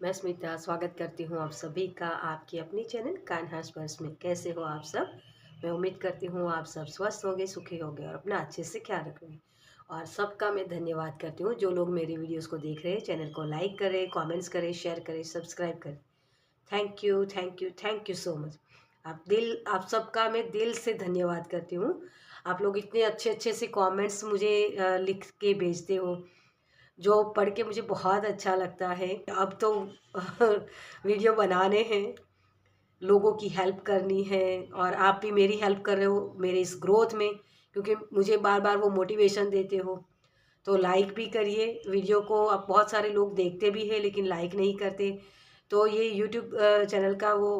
मैं स्मिता स्वागत करती हूँ आप सभी का आपकी अपनी चैनल कान्हा स्पर्श में। कैसे हो आप सब? मैं उम्मीद करती हूँ आप सब स्वस्थ होंगे, सुखी होंगे और अपना अच्छे से ख्याल रखेंगे। और सबका मैं धन्यवाद करती हूँ जो लोग मेरी वीडियोस को देख रहे हैं। चैनल को लाइक करें, कमेंट्स करें, शेयर करें, सब्सक्राइब करें। Thank you, thank you, thank you so much. आप सबका मैं दिल से धन्यवाद करती हूँ। आप लोग इतने अच्छे अच्छे से कमेंट्स मुझे लिख के भेजते हो, जो पढ़ के मुझे बहुत अच्छा लगता है। अब तो वीडियो बनाने हैं, लोगों की हेल्प करनी है और आप भी मेरी हेल्प कर रहे हो मेरे इस ग्रोथ में, क्योंकि मुझे बार बार वो मोटिवेशन देते हो। तो लाइक भी करिए वीडियो को। अब बहुत सारे लोग देखते भी हैं लेकिन लाइक नहीं करते। तो ये यूट्यूब चैनल का वो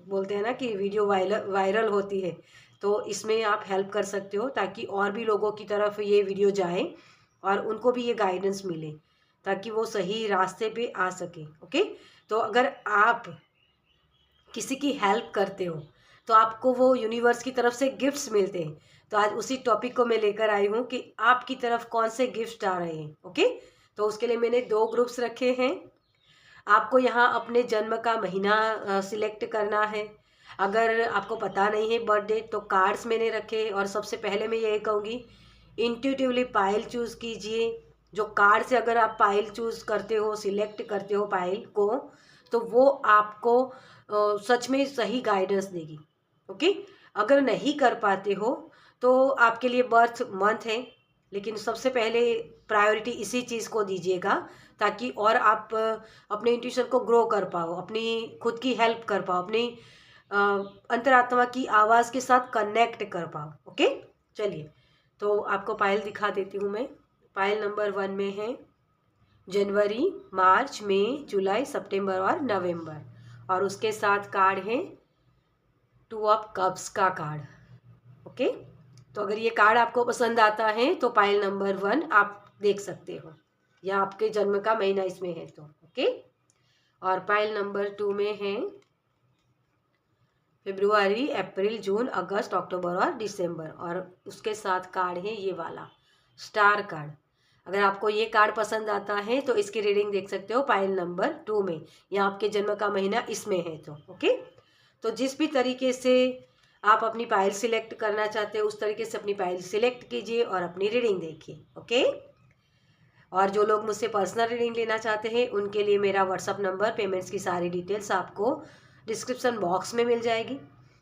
बोलते हैं ना कि वीडियो वायरल वायरल होती है। तो इसमें आप हेल्प कर सकते हो ताकि और भी लोगों की तरफ ये वीडियो जाए और उनको भी ये गाइडेंस मिले ताकि वो सही रास्ते पे आ सके। ओके, तो अगर आप किसी की हेल्प करते हो तो आपको वो यूनिवर्स की तरफ से गिफ्ट्स मिलते हैं। तो आज उसी टॉपिक को मैं लेकर आई हूँ कि आपकी तरफ कौन से गिफ्ट आ रहे हैं। ओके, तो उसके लिए मैंने दो ग्रुप्स रखे हैं। आपको यहाँ अपने जन्म का महीना सिलेक्ट करना है। अगर आपको पता नहीं है बर्थडे तो कार्ड्स मैंने रखे। और सबसे पहले मैं ये कहूँगी, इंट्यूटिवली पायल चूज़ कीजिए। जो कार्ड से अगर आप पायल चूज़ करते हो, सिलेक्ट करते हो पायल को, तो वो आपको सच में सही गाइडेंस देगी। ओके, अगर नहीं कर पाते हो तो आपके लिए बर्थ मंथ है, लेकिन सबसे पहले प्रायोरिटी इसी चीज़ को दीजिएगा ताकि और आप अपने इंट्यूशन को ग्रो कर पाओ, अपनी खुद की हेल्प कर पाओ, अपनी अंतरात्मा की आवाज़ के साथ कनेक्ट कर पाओ। ओके, चलिए तो आपको पायल दिखा देती हूँ मैं। पायल नंबर 1 में है जनवरी, मार्च, मई, जुलाई, सितंबर और नवंबर। और उसके साथ कार्ड है 2 ऑफ कप्स का कार्ड। ओके, तो अगर ये कार्ड आपको पसंद आता है तो पायल नंबर 1 आप देख सकते हो, या आपके जन्म का महीना इसमें है तो। ओके, और पायल नंबर 2 में है फरवरी, अप्रैल, जून, अगस्त, अक्टूबर और दिसंबर। और उसके साथ कार्ड है ये वाला स्टार कार्ड। अगर आपको ये कार्ड पसंद आता है तो इसकी रीडिंग देख सकते हो पायल नंबर 2 में, या आपके जन्म का महीना इसमें है तो। ओके, तो जिस भी तरीके से आप अपनी पायल सिलेक्ट करना चाहते हो उस तरीके से अपनी पायल सिलेक्ट कीजिए और अपनी रीडिंग देखिए। ओके, और जो लोग मुझसे पर्सनल रीडिंग लेना चाहते हैं उनके लिए मेरा व्हाट्सअप नंबर, पेमेंट्स की सारी डिटेल्स आपको डिस्क्रिप्शन बॉक्स में मिल जाएगी।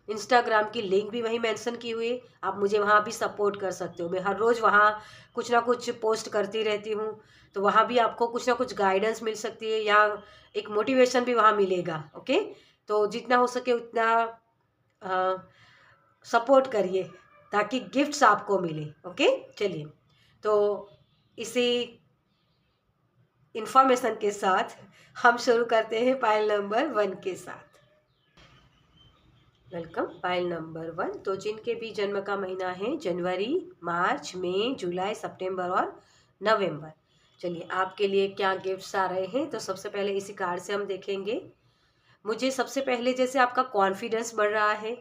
इंस्टाग्राम की लिंक भी वहीं मेंशन की हुई है, आप मुझे वहाँ भी सपोर्ट कर सकते हो। मैं हर रोज़ वहाँ कुछ ना कुछ पोस्ट करती रहती हूँ, तो वहाँ भी आपको कुछ ना कुछ गाइडेंस मिल सकती है या एक मोटिवेशन भी वहाँ मिलेगा। ओके, तो जितना हो सके उतना सपोर्ट करिए ताकि गिफ्ट्स आपको मिले। ओके, चलिए तो इसी इंफॉर्मेशन के साथ हम शुरू करते हैं पायल नंबर 1 के साथ। Welcome pile number 1। तो जिनके भी जन्म का महीना है जनवरी, मार्च, मई, जुलाई, सितंबर और नवंबर। चलिए आपके लिए क्या गिफ्ट्स आ रहे हैं तो सबसे पहले इसी कार्ड से हम देखेंगे। मुझे सबसे पहले जैसे आपका कॉन्फिडेंस बढ़ रहा है,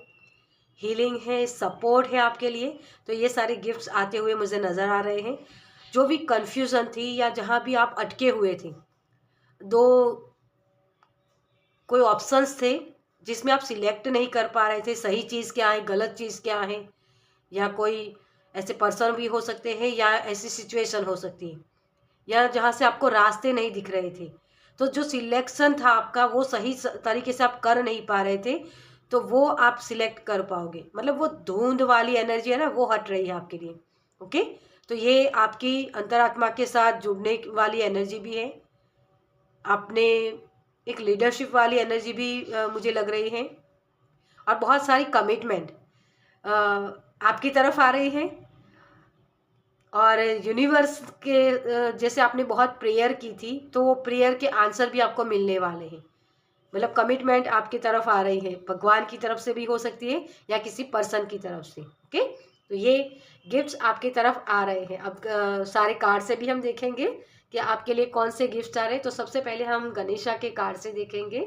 हीलिंग है, सपोर्ट है आपके लिए, तो ये सारे गिफ्ट्स आते हुए मुझे नज़र आ रहे हैं। जो भी कन्फ्यूज़न थी या जहाँ भी आप अटके हुए थे, दो कोई ऑप्शंस थे जिसमें आप सिलेक्ट नहीं कर पा रहे थे सही चीज़ क्या है, गलत चीज़ क्या है, या कोई ऐसे पर्सन भी हो सकते हैं या ऐसी सिचुएशन हो सकती है, या जहाँ से आपको रास्ते नहीं दिख रहे थे। तो जो सिलेक्शन था आपका वो सही तरीके से आप कर नहीं पा रहे थे, तो वो आप सिलेक्ट कर पाओगे। मतलब वो धुंध वाली एनर्जी है ना, वो हट रही है आपके लिए। ओके, तो ये आपकी अंतरात्मा के साथ जुड़ने वाली एनर्जी भी है। आपने एक लीडरशिप वाली एनर्जी भी मुझे लग रही है, और बहुत सारी कमिटमेंट आपकी तरफ आ रही है। और यूनिवर्स के जैसे आपने बहुत प्रेयर की थी तो वो प्रेयर के आंसर भी आपको मिलने वाले हैं। मतलब कमिटमेंट आपकी तरफ आ रही है, भगवान की तरफ से भी हो सकती है या किसी पर्सन की तरफ से। ओके, तो ये गिफ्ट्स आपकी तरफ आ रहे हैं। अब सारे कार्ड से भी हम देखेंगे कि आपके लिए कौन से गिफ्ट आ रहे हैं। तो सबसे पहले हम गणेशा के कार्ड से देखेंगे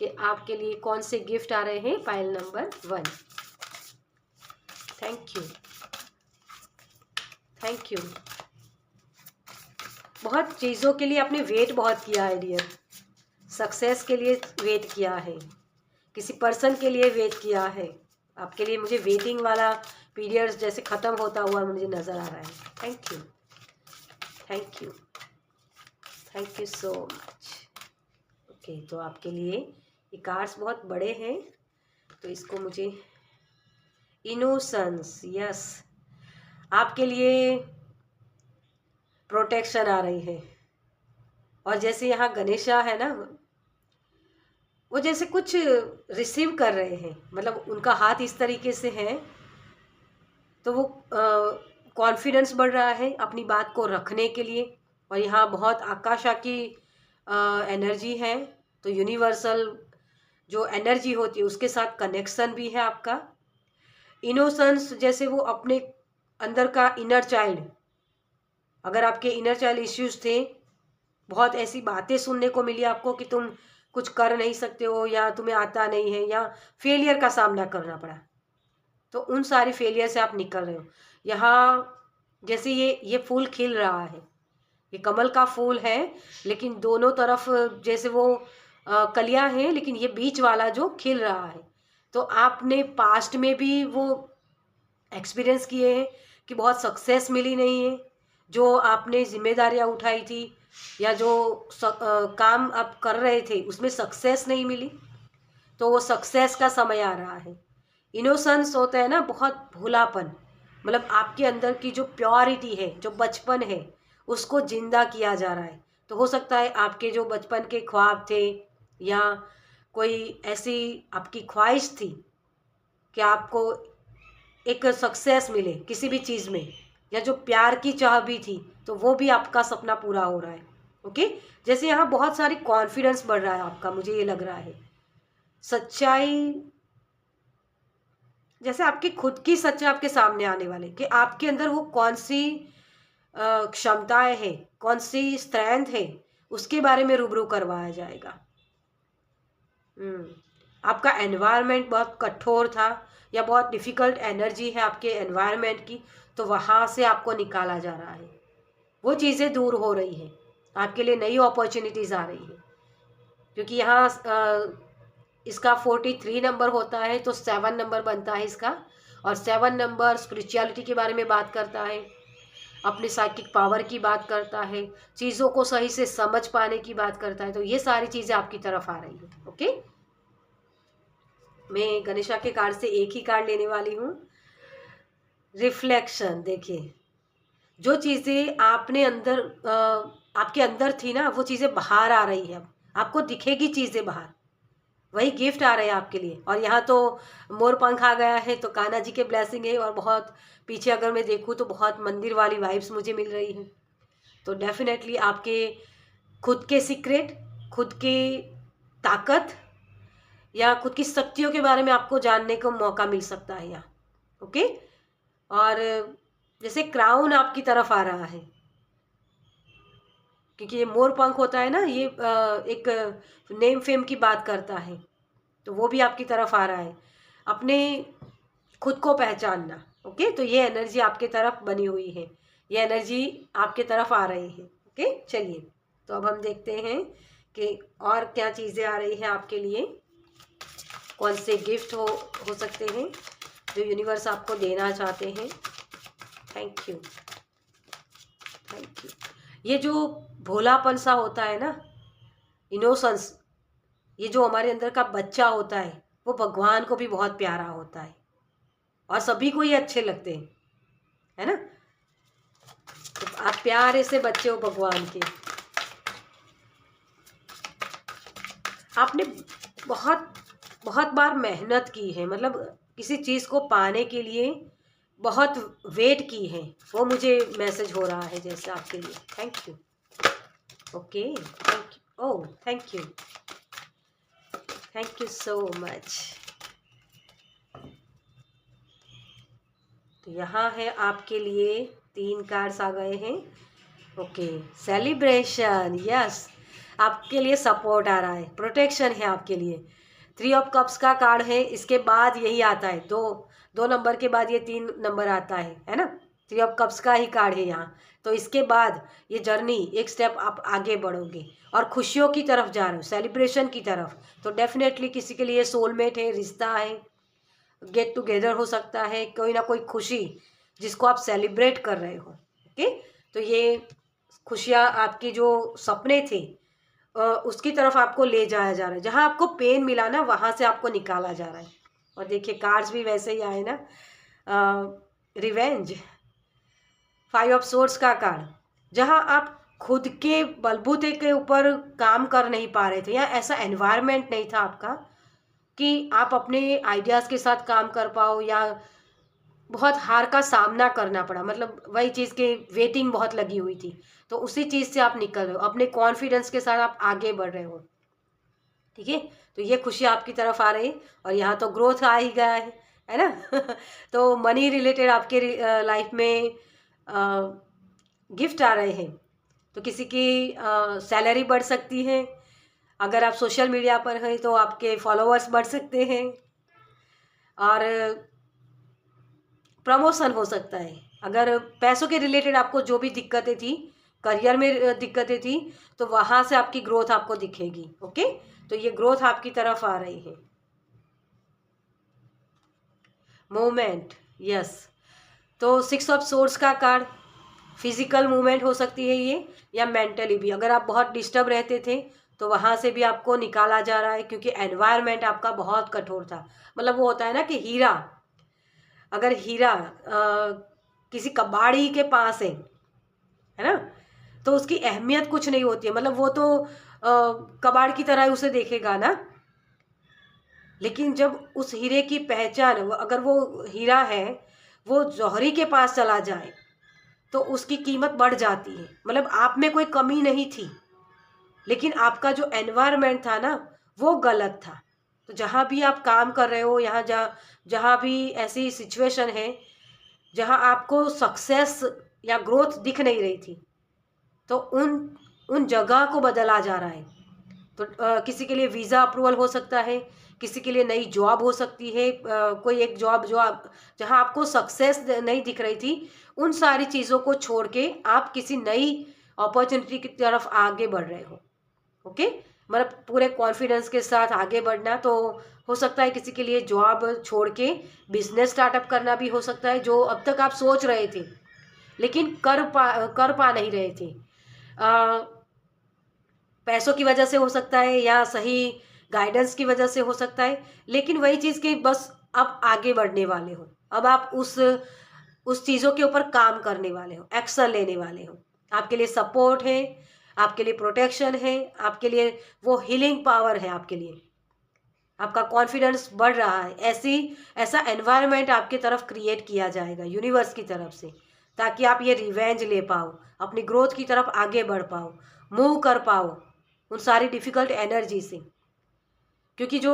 कि आपके लिए कौन से गिफ्ट आ रहे हैं pile number 1। Thank you, thank you. बहुत चीज़ों के लिए आपने वेट बहुत किया है डियर, सक्सेस के लिए वेट किया है, किसी पर्सन के लिए वेट किया है। आपके लिए मुझे वेटिंग वाला पीरियड जैसे ख़त्म होता हुआ मुझे नज़र आ रहा है। Thank you, thank you, thank you so much. Okay, तो आपके लिए ये कार्ड्स बहुत बड़े हैं, तो इसको मुझे इनोसेंस, यस, आपके लिए प्रोटेक्शन आ रही है। और जैसे यहाँ गणेशा है ना, वो जैसे कुछ रिसीव कर रहे हैं, मतलब उनका हाथ इस तरीके से है, तो वो कॉन्फिडेंस बढ़ रहा है अपनी बात को रखने के लिए। और यहाँ बहुत आकाशा की एनर्जी है, तो यूनिवर्सल जो एनर्जी होती है उसके साथ कनेक्शन भी है आपका। इनोसेंस, जैसे वो अपने अंदर का इनर चाइल्ड, अगर आपके इनर चाइल्ड इश्यूज थे, बहुत ऐसी बातें सुनने को मिली आपको कि तुम कुछ कर नहीं सकते हो या तुम्हें आता नहीं है या फेलियर का सामना करना पड़ा, तो उन सारी फेलियर से आप निकल रहे हो। यहाँ जैसे ये फूल खिल रहा है, ये कमल का फूल है, लेकिन दोनों तरफ जैसे वो कलियां हैं, लेकिन ये बीच वाला जो खिल रहा है, तो आपने पास्ट में भी वो एक्सपीरियंस किए हैं कि बहुत सक्सेस मिली नहीं है, जो आपने जिम्मेदारियां उठाई थी या जो काम आप कर रहे थे उसमें सक्सेस नहीं मिली, तो वो सक्सेस का समय आ रहा है। इनोसेंस होता है ना, बहुत भोलापन, मतलब आपके अंदर की जो प्योरिटी है, जो बचपन है, उसको जिंदा किया जा रहा है। तो हो सकता है आपके जो बचपन के ख्वाब थे या कोई ऐसी आपकी ख्वाहिश थी कि आपको एक सक्सेस मिले किसी भी चीज़ में, या जो प्यार की चाह भी थी, तो वो भी आपका सपना पूरा हो रहा है। ओके, जैसे यहाँ बहुत सारी कॉन्फिडेंस बढ़ रहा है आपका, मुझे ये लग रहा है। सच्चाई, जैसे आपकी खुद की सच्चाई आपके सामने आने वाले कि आपके अंदर वो कौन सी क्षमताएं हैं, कौन सी स्ट्रेंथ है, उसके बारे में रूबरू करवाया जाएगा। आपका एनवायरनमेंट बहुत कठोर था या बहुत डिफ़िकल्ट एनर्जी है आपके एनवायरनमेंट की, तो वहाँ से आपको निकाला जा रहा है, वो चीज़ें दूर हो रही हैं, आपके लिए नई अपॉर्चुनिटीज़ आ रही हैं। क्योंकि यहाँ इसका 43 नंबर होता है, तो 7 नंबर बनता है इसका, और 7 नंबर स्पिरिचुअलिटी के बारे में बात करता है, अपने साइकिक पावर की बात करता है, चीज़ों को सही से समझ पाने की बात करता है। तो ये सारी चीज़ें आपकी तरफ आ रही है। ओके, मैं गणेशा के कार्ड से एक ही कार्ड लेने वाली हूँ, रिफ्लेक्शन। देखिए, जो चीज़ें आपने अंदर आपके अंदर थी ना, वो चीज़ें बाहर आ रही है, अब आपको दिखेगी चीज़ें बाहर, वही गिफ्ट आ रहे हैं आपके लिए। और यहाँ तो मोर पंख आ गया है, तो कान्हा जी के ब्लेसिंग है, और बहुत पीछे अगर मैं देखूँ तो बहुत मंदिर वाली वाइब्स मुझे मिल रही हैं। तो डेफिनेटली आपके खुद के सीक्रेट, खुद की ताकत या खुद की शक्तियों के बारे में आपको जानने को मौका मिल सकता है यहाँ। ओके, और जैसे क्राउन आपकी तरफ आ रहा है, क्योंकि ये मोर पंख होता है ना, ये एक नेम फेम की बात करता है, तो वो भी आपकी तरफ आ रहा है, अपने खुद को पहचानना। ओके, तो ये एनर्जी आपके तरफ बनी हुई है, ये एनर्जी आपके तरफ आ रही है। ओके, चलिए, तो अब हम देखते हैं कि और क्या चीज़ें आ रही हैं आपके लिए, कौन से गिफ्ट हो सकते हैं जो यूनिवर्स आपको देना चाहते हैं। Thank you, thank you. ये जो भोलापन सा होता है ना, इनोसेंस, ये जो हमारे अंदर का बच्चा होता है, वो भगवान को भी बहुत प्यारा होता है, और सभी को ये अच्छे लगते हैं, है ना। तो आप प्यारे से बच्चे हो भगवान के। आपने बहुत बहुत बार मेहनत की है, मतलब किसी चीज़ को पाने के लिए बहुत वेट की है, वो मुझे मैसेज हो रहा है जैसे आपके लिए। Thank you. Okay, thank you, oh thank you, thank you so much. तो यहाँ है आपके लिए 3 कार्ड्स आ गए हैं। ओके, सेलिब्रेशन, यस, आपके लिए सपोर्ट आ रहा है, प्रोटेक्शन है आपके लिए। 3 ऑफ कप्स का कार्ड है, इसके बाद यही आता है, दो नंबर के बाद ये 3 नंबर आता है ना। 3 ऑफ कप्स का ही कार्ड है यहाँ, तो इसके बाद ये जर्नी एक स्टेप आप आगे बढ़ोगे और खुशियों की तरफ जा रहे हो, सेलिब्रेशन की तरफ। तो डेफिनेटली किसी के लिए सोलमेट है, रिश्ता है, गेट टुगेदर हो सकता है, कोई ना कोई खुशी जिसको आप सेलिब्रेट कर रहे हो। ओके, तो ये खुशियाँ आपकी जो सपने थे उसकी तरफ आपको ले जाया जा रहा है। जहाँ आपको पेन मिला ना, वहाँ से आपको निकाला जा रहा है। और देखिए कार्ड्स भी वैसे ही आए ना, रिवेंज, 5 ऑफ सोर्ड्स का कार्ड, जहाँ आप खुद के बलबूते के ऊपर काम कर नहीं पा रहे थे, या ऐसा एनवायरनमेंट नहीं था आपका कि आप अपने आइडियाज़ के साथ काम कर पाओ, या बहुत हार का सामना करना पड़ा, मतलब वही चीज़ की वेटिंग बहुत लगी हुई थी। तो उसी चीज़ से आप निकल रहे हो, अपने कॉन्फिडेंस के साथ आप आगे बढ़ रहे हो। ठीक है, तो ये खुशी आपकी तरफ आ रही है। और यहाँ तो ग्रोथ आ ही गया है ना। तो मनी रिलेटेड आपके लाइफ में गिफ्ट आ रहे हैं। तो किसी की सैलरी बढ़ सकती है, अगर आप सोशल मीडिया पर हैं तो आपके फॉलोअर्स बढ़ सकते हैं, और प्रमोशन हो सकता है। अगर पैसों के रिलेटेड आपको जो भी दिक्कतें थी, करियर में दिक्कतें थी, तो वहाँ से आपकी ग्रोथ आपको दिखेगी। ओके, तो ये ग्रोथ आपकी तरफ आ रही है। मूवमेंट, यस, तो 6 ऑफ सोर्ड्स का कार्ड, फिजिकल मूवमेंट हो सकती है ये, या मेंटली भी। अगर आप बहुत डिस्टर्ब रहते थे तो वहाँ से भी आपको निकाला जा रहा है, क्योंकि एनवायरनमेंट आपका बहुत कठोर था। मतलब वो होता है ना कि हीरा, अगर हीरा किसी कबाड़ी के पास है ना, तो उसकी अहमियत कुछ नहीं होती है, मतलब वो तो कबाड़ की तरह उसे देखेगा ना। लेकिन जब उस हीरे की पहचान, अगर वो हीरा है वो जौहरी के पास चला जाए तो उसकी कीमत बढ़ जाती है। मतलब आप में कोई कमी नहीं थी, लेकिन आपका जो एनवायरनमेंट था ना वो गलत था। तो जहाँ भी आप काम कर रहे हो, यहाँ जहाँ भी ऐसी सिचुएशन है जहाँ आपको सक्सेस या ग्रोथ दिख नहीं रही थी, तो उन जगह को बदला जा रहा है। तो किसी के लिए वीज़ा अप्रूवल हो सकता है, किसी के लिए नई जॉब हो सकती है, कोई एक जॉब जो आप जहाँ आपको सक्सेस नहीं दिख रही थी, उन सारी चीज़ों को छोड़ के आप किसी नई अपॉर्चुनिटी की तरफ आगे बढ़ रहे हो। ओके, मतलब पूरे कॉन्फिडेंस के साथ आगे बढ़ना। तो हो सकता है किसी के लिए जॉब छोड़ के बिजनेस स्टार्टअप करना भी हो सकता है, जो अब तक आप सोच रहे थे लेकिन कर पा नहीं रहे थे। पैसों की वजह से हो सकता है, या सही गाइडेंस की वजह से हो सकता है, लेकिन वही चीज़ कि बस अब आगे बढ़ने वाले हो। अब आप उस चीज़ों के ऊपर काम करने वाले हो, एक्शन लेने वाले हो। आपके लिए सपोर्ट है, आपके लिए प्रोटेक्शन है, आपके लिए वो हीलिंग पावर है, आपके लिए आपका कॉन्फिडेंस बढ़ रहा है। ऐसा एनवायरनमेंट आपकी तरफ क्रिएट किया जाएगा यूनिवर्स की तरफ से, ताकि आप ये रिवेंज ले पाओ, अपनी ग्रोथ की तरफ आगे बढ़ पाओ, मूव कर पाओ उन सारी डिफ़िकल्ट एनर्जी से। क्योंकि जो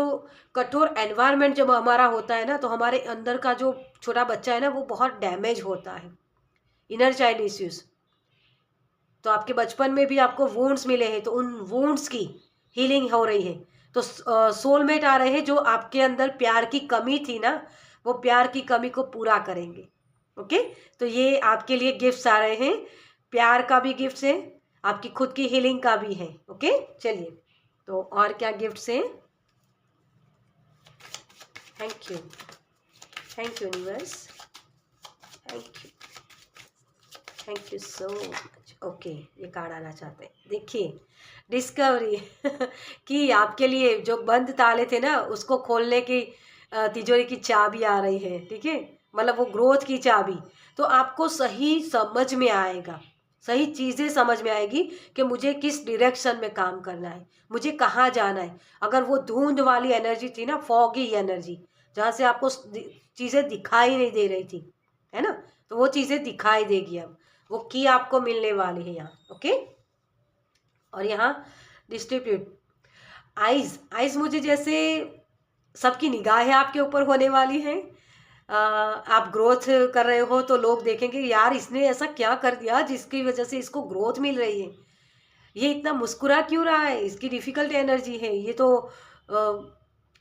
कठोर एनवायरनमेंट जब हमारा होता है ना, तो हमारे अंदर का जो छोटा बच्चा है ना वो बहुत डैमेज होता है, इनर चाइल्ड इश्यूज़। तो आपके बचपन में भी आपको वुंड्स मिले हैं, तो उन वुंड्स की हीलिंग हो रही है। तो सोलमेट आ रहे हैं जो आपके अंदर प्यार की कमी थी ना, वो प्यार की कमी को पूरा करेंगे। ओके, तो ये आपके लिए गिफ्ट्स आ रहे हैं, प्यार का भी गिफ्ट्स है, आपकी खुद की हीलिंग का भी है। ओके, चलिए तो और क्या गिफ्ट्स हैं। Thank you, thank you universe, thank you, thank you so much. Okay, ये कार्ड आना चाहते हैं, देखिए डिस्कवरी कि आपके लिए जो बंद ताले थे ना उसको खोलने की तिजोरी की चाबी आ रही है। ठीक है, मतलब वो ग्रोथ की चाबी। तो आपको सही समझ में आएगा, सही चीज़ें समझ में आएगी कि मुझे किस डायरेक्शन में काम करना है, मुझे कहाँ जाना है। अगर वो धुंध वाली एनर्जी थी ना, फॉगी एनर्जी, जहाँ से आपको चीज़ें दिखाई नहीं दे रही थी, है ना, तो वो चीज़ें दिखाई देगी। अब वो की आपको मिलने वाली है यहाँ। ओके, और यहाँ डिस्ट्रीब्यूट आइज़ मुझे जैसे सबकी निगाहें आपके ऊपर होने वाली हैं। आप ग्रोथ कर रहे हो तो लोग देखेंगे यार इसने ऐसा क्या कर दिया जिसकी वजह से इसको ग्रोथ मिल रही है, ये इतना मुस्कुरा क्यों रहा है, इसकी डिफ़िकल्ट एनर्जी है, ये तो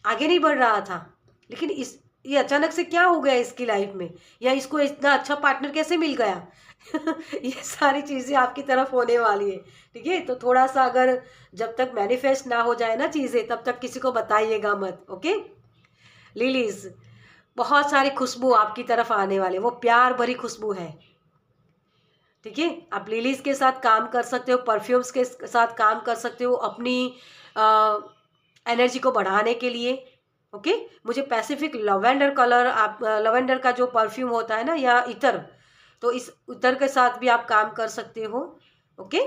आगे नहीं बढ़ रहा था। लेकिन ये अचानक से क्या हो गया इसकी लाइफ में, या इसको इतना अच्छा पार्टनर कैसे मिल गया। ये सारी चीज़ें आपकी तरफ होने वाली है। ठीक है, तो थोड़ा सा अगर जब तक मैनिफेस्ट ना हो जाए ना चीज़ें, तब तक किसी को बताइएगा मत। ओके लिलीज, बहुत सारी खुशबू आपकी तरफ आने वाले, वो प्यार भरी खुशबू है। ठीक है, आप लिलीज के साथ काम कर सकते हो, परफ्यूम्स के साथ काम कर सकते हो अपनी एनर्जी को बढ़ाने के लिए। ओके, मुझे पैसिफिक लवेंडर कलर, आप लवेंडर का जो परफ्यूम होता है ना, या इतर, तो इस इतर के साथ भी आप काम कर सकते हो। ओके,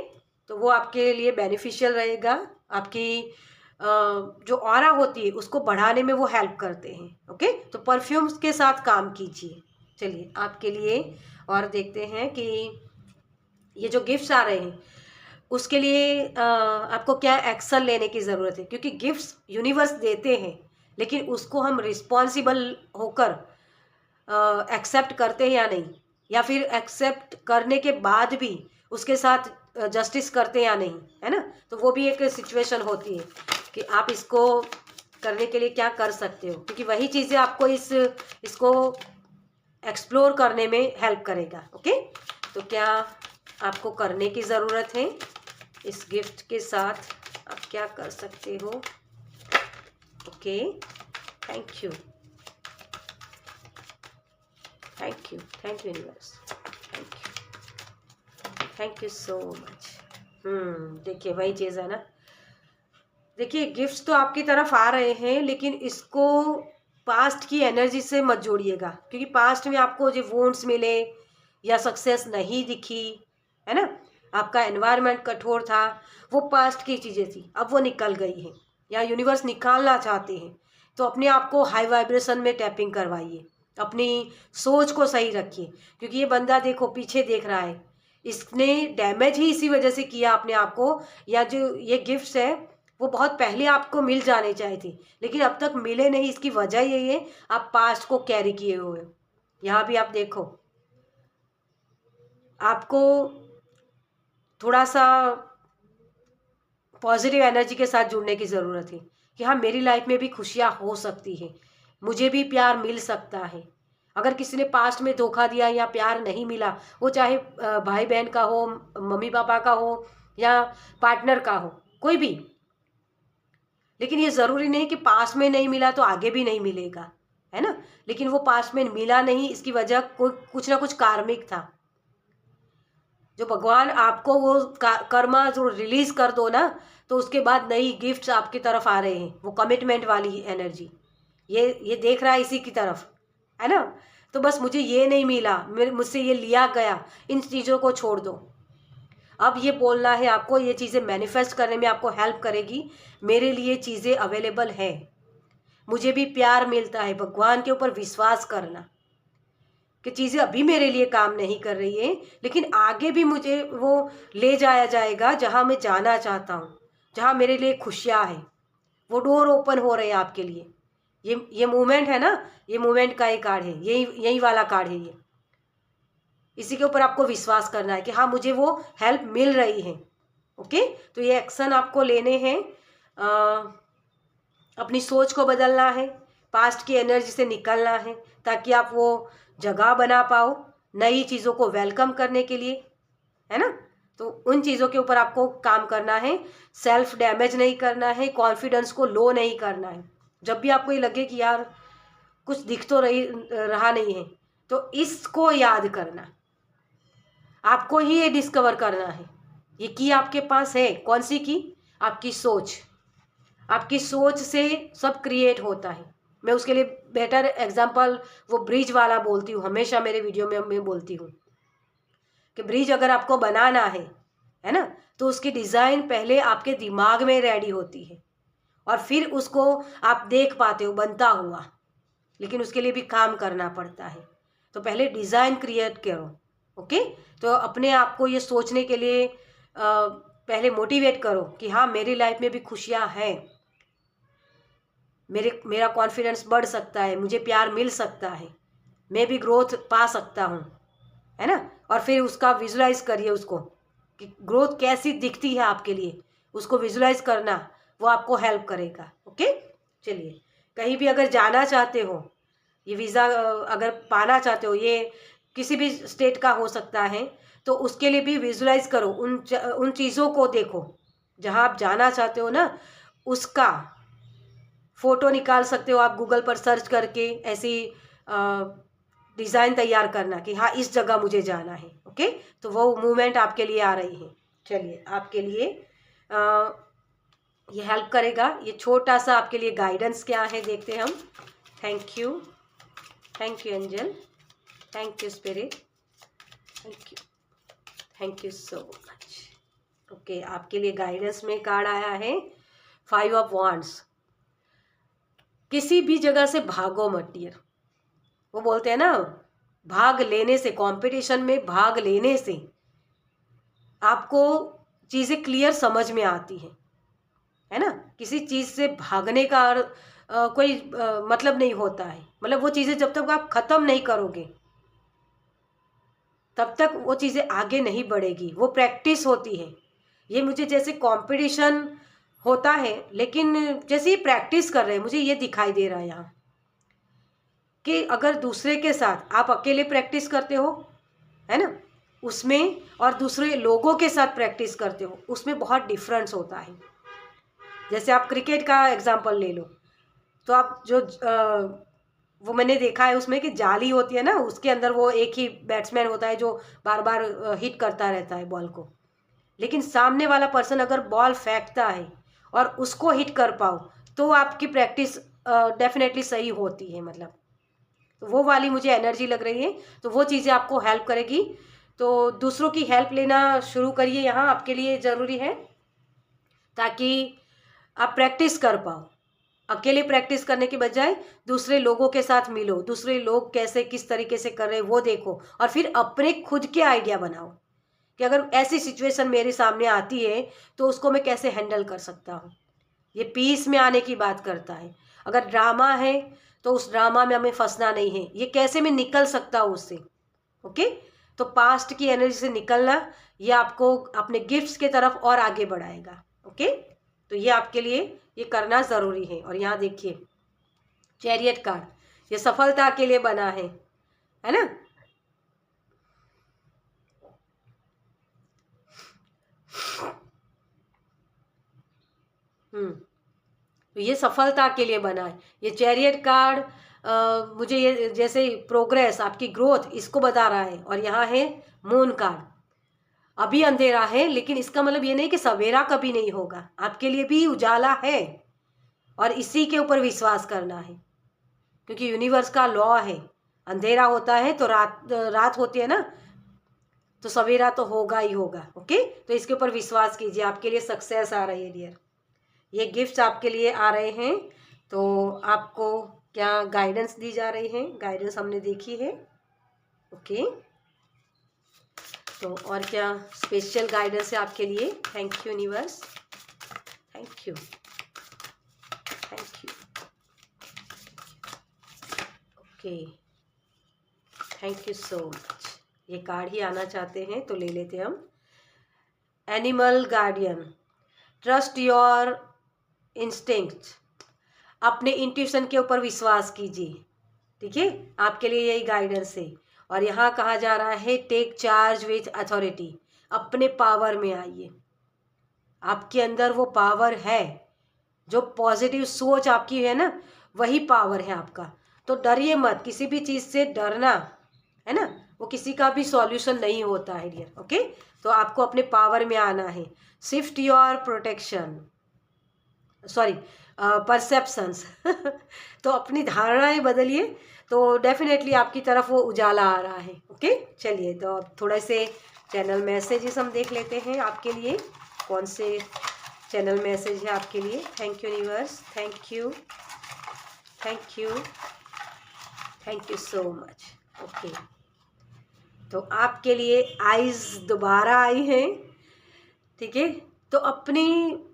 तो वो आपके लिए बेनिफिशियल रहेगा। आपकी जो ऑरा होती है उसको बढ़ाने में वो हेल्प करते हैं। ओके, तो परफ्यूम्स के साथ काम कीजिए। चलिए आपके लिए और देखते हैं कि ये जो गिफ्ट्स आ रहे हैं उसके लिए आपको क्या एक्शन लेने की ज़रूरत है, क्योंकि गिफ्ट्स यूनिवर्स देते हैं, लेकिन उसको हम रिस्पॉन्सिबल होकर एक्सेप्ट करते हैं या नहीं, या फिर एक्सेप्ट करने के बाद भी उसके साथ जस्टिस करते हैं या नहीं, है ना। तो वो भी एक सिचुएशन होती है कि आप इसको करने के लिए क्या कर सकते हो, क्योंकि वही चीज़ें आपको इसको एक्सप्लोर करने में हेल्प करेगा। ओके, तो क्या आपको करने की ज़रूरत है, इस गिफ्ट के साथ आप क्या कर सकते हो। Okay, thank you, thank you, thank you universe, thank you, thank you so much. देखिए वही चीज़ है ना। देखिए गिफ्ट्स तो आपकी तरफ आ रहे हैं, लेकिन इसको पास्ट की एनर्जी से मत जोड़िएगा, क्योंकि पास्ट में आपको जो वुंड्स मिले या सक्सेस नहीं दिखी, है ना, आपका एनवायरनमेंट कठोर था, वो पास्ट की चीज़ें थी, अब वो निकल गई हैं या यूनिवर्स निकालना चाहते हैं। तो अपने आप को हाई वाइब्रेशन में टैपिंग करवाइए, अपनी सोच को सही रखिए, क्योंकि ये बंदा देखो पीछे देख रहा है, इसने डैमेज ही इसी वजह से किया अपने आप को, या जो ये गिफ्ट्स है वो बहुत पहले आपको मिल जाने चाहिए थे, लेकिन अब तक मिले नहीं। इसकी वजह यही है आप पास्ट को कैरी किए हुए हो। यहाँ भी आप देखो, आपको थोड़ा सा पॉजिटिव एनर्जी के साथ जुड़ने की ज़रूरत है कि हाँ मेरी लाइफ में भी खुशियाँ हो सकती हैं, मुझे भी प्यार मिल सकता है। अगर किसी ने पास्ट में धोखा दिया या प्यार नहीं मिला, वो चाहे भाई बहन का हो, मम्मी पापा का हो, या पार्टनर का हो, कोई भी, लेकिन ये ज़रूरी नहीं कि पास्ट में नहीं मिला तो आगे भी नहीं मिलेगा, है ना। लेकिन वो पास्ट में मिला नहीं, इसकी वजह कोई कुछ ना कुछ कार्मिक था, जो भगवान आपको वो कर्मा जो रिलीज कर दो ना, तो उसके बाद नई गिफ्ट्स आपकी तरफ आ रहे हैं, वो कमिटमेंट वाली एनर्जी, ये देख रहा है इसी की तरफ, है ना। तो बस मुझे ये नहीं मिला, मुझसे ये लिया गया, इन चीज़ों को छोड़ दो। अब ये बोलना है आपको, ये चीज़ें मैनिफेस्ट करने में आपको हेल्प करेगी। मेरे लिए चीज़ें अवेलेबल है, मुझे भी प्यार मिलता है। भगवान के ऊपर विश्वास करना कि चीज़ें अभी मेरे लिए काम नहीं कर रही है, लेकिन आगे भी मुझे वो ले जाया जाएगा जहाँ मैं जाना चाहता हूँ, जहाँ मेरे लिए खुशियाँ हैं, वो डोर ओपन हो रहे हैं आपके लिए। ये मूवमेंट है ना, ये मूवमेंट का एक कार्ड है, यही वाला कार्ड है ये। इसी के ऊपर आपको विश्वास करना है कि हाँ मुझे वो हेल्प मिल रही है। ओके, तो ये एक्शन आपको लेने हैं, अपनी सोच को बदलना है, पास्ट की एनर्जी से निकलना है, ताकि आप वो जगह बना पाओ नई चीज़ों को वेलकम करने के लिए, है ना। तो उन चीज़ों के ऊपर आपको काम करना है, सेल्फ डैमेज नहीं करना है, कॉन्फिडेंस को लो नहीं करना है। जब भी आपको ये लगे कि यार कुछ दिख तो रहा नहीं है, तो इसको याद करना, आपको ही ये डिस्कवर करना है। ये की आपके पास है, कौन सी की, आपकी सोच। आपकी सोच से सब क्रिएट होता है। मैं उसके लिए बेटर एग्जांपल वो ब्रिज वाला बोलती हूँ, हमेशा मेरे वीडियो में मैं बोलती हूँ कि ब्रिज अगर आपको बनाना है ना, तो उसकी डिज़ाइन पहले आपके दिमाग में रेडी होती है, और फिर उसको आप देख पाते हो बनता हुआ, लेकिन उसके लिए भी काम करना पड़ता है। तो पहले डिज़ाइन क्रिएट करो। ओके, तो अपने आप को ये सोचने के लिए पहले मोटिवेट करो कि हाँ मेरी लाइफ में भी खुशियाँ हैं, मेरा कॉन्फिडेंस बढ़ सकता है, मुझे प्यार मिल सकता है, मैं भी ग्रोथ पा सकता हूँ, है ना। और फिर उसका विजुलाइज करिए उसको कि ग्रोथ कैसी दिखती है आपके लिए, उसको विजुलाइज करना, वो आपको हेल्प करेगा। ओके, चलिए कहीं भी अगर जाना चाहते हो ये वीज़ा अगर पाना चाहते हो, ये किसी भी स्टेट का हो सकता है, तो उसके लिए भी विजुलाइज करो, उन चीज़ों को देखो जहाँ आप जाना चाहते हो ना, उसका फ़ोटो निकाल सकते हो आप गूगल पर सर्च करके, ऐसी डिज़ाइन तैयार करना कि हाँ इस जगह मुझे जाना है। ओके, तो वो मूवमेंट आपके लिए आ रही है। चलिए, आपके लिए ये हेल्प करेगा। ये छोटा सा आपके लिए गाइडेंस क्या है देखते हैं हम। Thank you angel, thank you spirit, thank you so much. Okay, आपके लिए गाइडेंस में कार्ड आया है 5 ऑफ वांड्स। किसी भी जगह से भागो मत डियर। वो बोलते हैं ना, भाग लेने से, कंपटीशन में भाग लेने से आपको चीज़ें क्लियर समझ में आती है ना। किसी चीज़ से भागने का कोई मतलब नहीं होता है। मतलब वो चीज़ें जब तक आप ख़त्म नहीं करोगे तब तक वो चीज़ें आगे नहीं बढ़ेगी। वो प्रैक्टिस होती है। ये मुझे जैसे कंपटीशन होता है, लेकिन जैसे ये प्रैक्टिस कर रहे हैं, मुझे ये दिखाई दे रहा है यहाँ कि अगर दूसरे के साथ आप अकेले प्रैक्टिस करते हो, है ना, उसमें, और दूसरे लोगों के साथ प्रैक्टिस करते हो, उसमें बहुत डिफरेंस होता है। जैसे आप क्रिकेट का एग्जांपल ले लो, तो आप जो वो मैंने देखा है उसमें कि जाली होती है ना, उसके अंदर वो एक ही बैट्समैन होता है जो बार बार हिट करता रहता है बॉल को। लेकिन सामने वाला पर्सन अगर बॉल फेंकता है और उसको हिट कर पाओ, तो आपकी प्रैक्टिस डेफिनेटली सही होती है। मतलब तो वो वाली मुझे एनर्जी लग रही है, तो वो चीज़ें आपको हेल्प करेगी। तो दूसरों की हेल्प लेना शुरू करिए, यहाँ आपके लिए ज़रूरी है, ताकि आप प्रैक्टिस कर पाओ। अकेले प्रैक्टिस करने के बजाय दूसरे लोगों के साथ मिलो, दूसरे लोग कैसे किस तरीके से कर रहे हैं वो देखो, और फिर अपने खुद के आइडिया बनाओ कि अगर ऐसी सिचुएशन मेरे सामने आती है तो उसको मैं कैसे हैंडल कर सकता हूँ। ये पीस में आने की बात करता है। अगर ड्रामा है तो उस ड्रामा में हमें फंसना नहीं है, ये कैसे मैं निकल सकता हूँ उससे। ओके, तो पास्ट की एनर्जी से निकलना, ये आपको अपने गिफ्ट्स के तरफ और आगे बढ़ाएगा। ओके, तो ये आपके लिए ये करना ज़रूरी है। और यहाँ देखिए चैरियट कार्ड, ये सफलता के लिए बना है ना। तो ये सफलता के लिए बना है। ये चैरियट कार्ड मुझे ये जैसे प्रोग्रेस, आपकी ग्रोथ, इसको बता रहा है। और यहाँ है मून कार्ड। अभी अंधेरा है, लेकिन इसका मतलब ये नहीं कि सवेरा कभी नहीं होगा, आपके लिए भी उजाला है। और इसी के ऊपर विश्वास करना है, क्योंकि यूनिवर्स का लॉ है, अंधेरा होता है तो रात होती है ना, तो सवेरा तो होगा ही होगा। ओके, तो इसके ऊपर विश्वास कीजिए, आपके लिए सक्सेस आ रही है डियर। ये गिफ्ट्स आपके लिए आ रहे हैं। तो आपको क्या गाइडेंस दी जा रही है, गाइडेंस हमने देखी है। ओके, तो और क्या स्पेशल गाइडेंस है आपके लिए। Thank you universe, thank you, thank you. Okay, thank you so much. ये कार्ड ही आना चाहते हैं तो ले लेते हैं हम। Animal guardian, trust your instinct, अपने इंट्यूशन के ऊपर विश्वास कीजिए। ठीक है, आपके लिए यही गाइडेंस है। और यहाँ कहा जा रहा है टेक चार्ज विथ अथॉरिटी, अपने पावर में आइए। आपके अंदर वो पावर है, जो पॉजिटिव सोच आपकी है ना, वही पावर है आपका। तो डरिए मत, किसी भी चीज़ से डरना, है ना, वो किसी का भी सॉल्यूशन नहीं होता है डियर। ओके, तो आपको अपने पावर में आना है। Shift your protection, sorry perceptions तो अपनी धारणाएं बदलिए, तो डेफिनेटली आपकी तरफ वो उजाला आ रहा है। ओके, चलिए, तो अब थोड़े से चैनल मैसेजेस हम देख लेते हैं आपके लिए। कौन से चैनल मैसेज है आपके लिए। Thank you universe, thank you, thank you, thank you so much. Okay, तो आपके लिए आइज़ दोबारा आई हैं। ठीक है, तो अपनी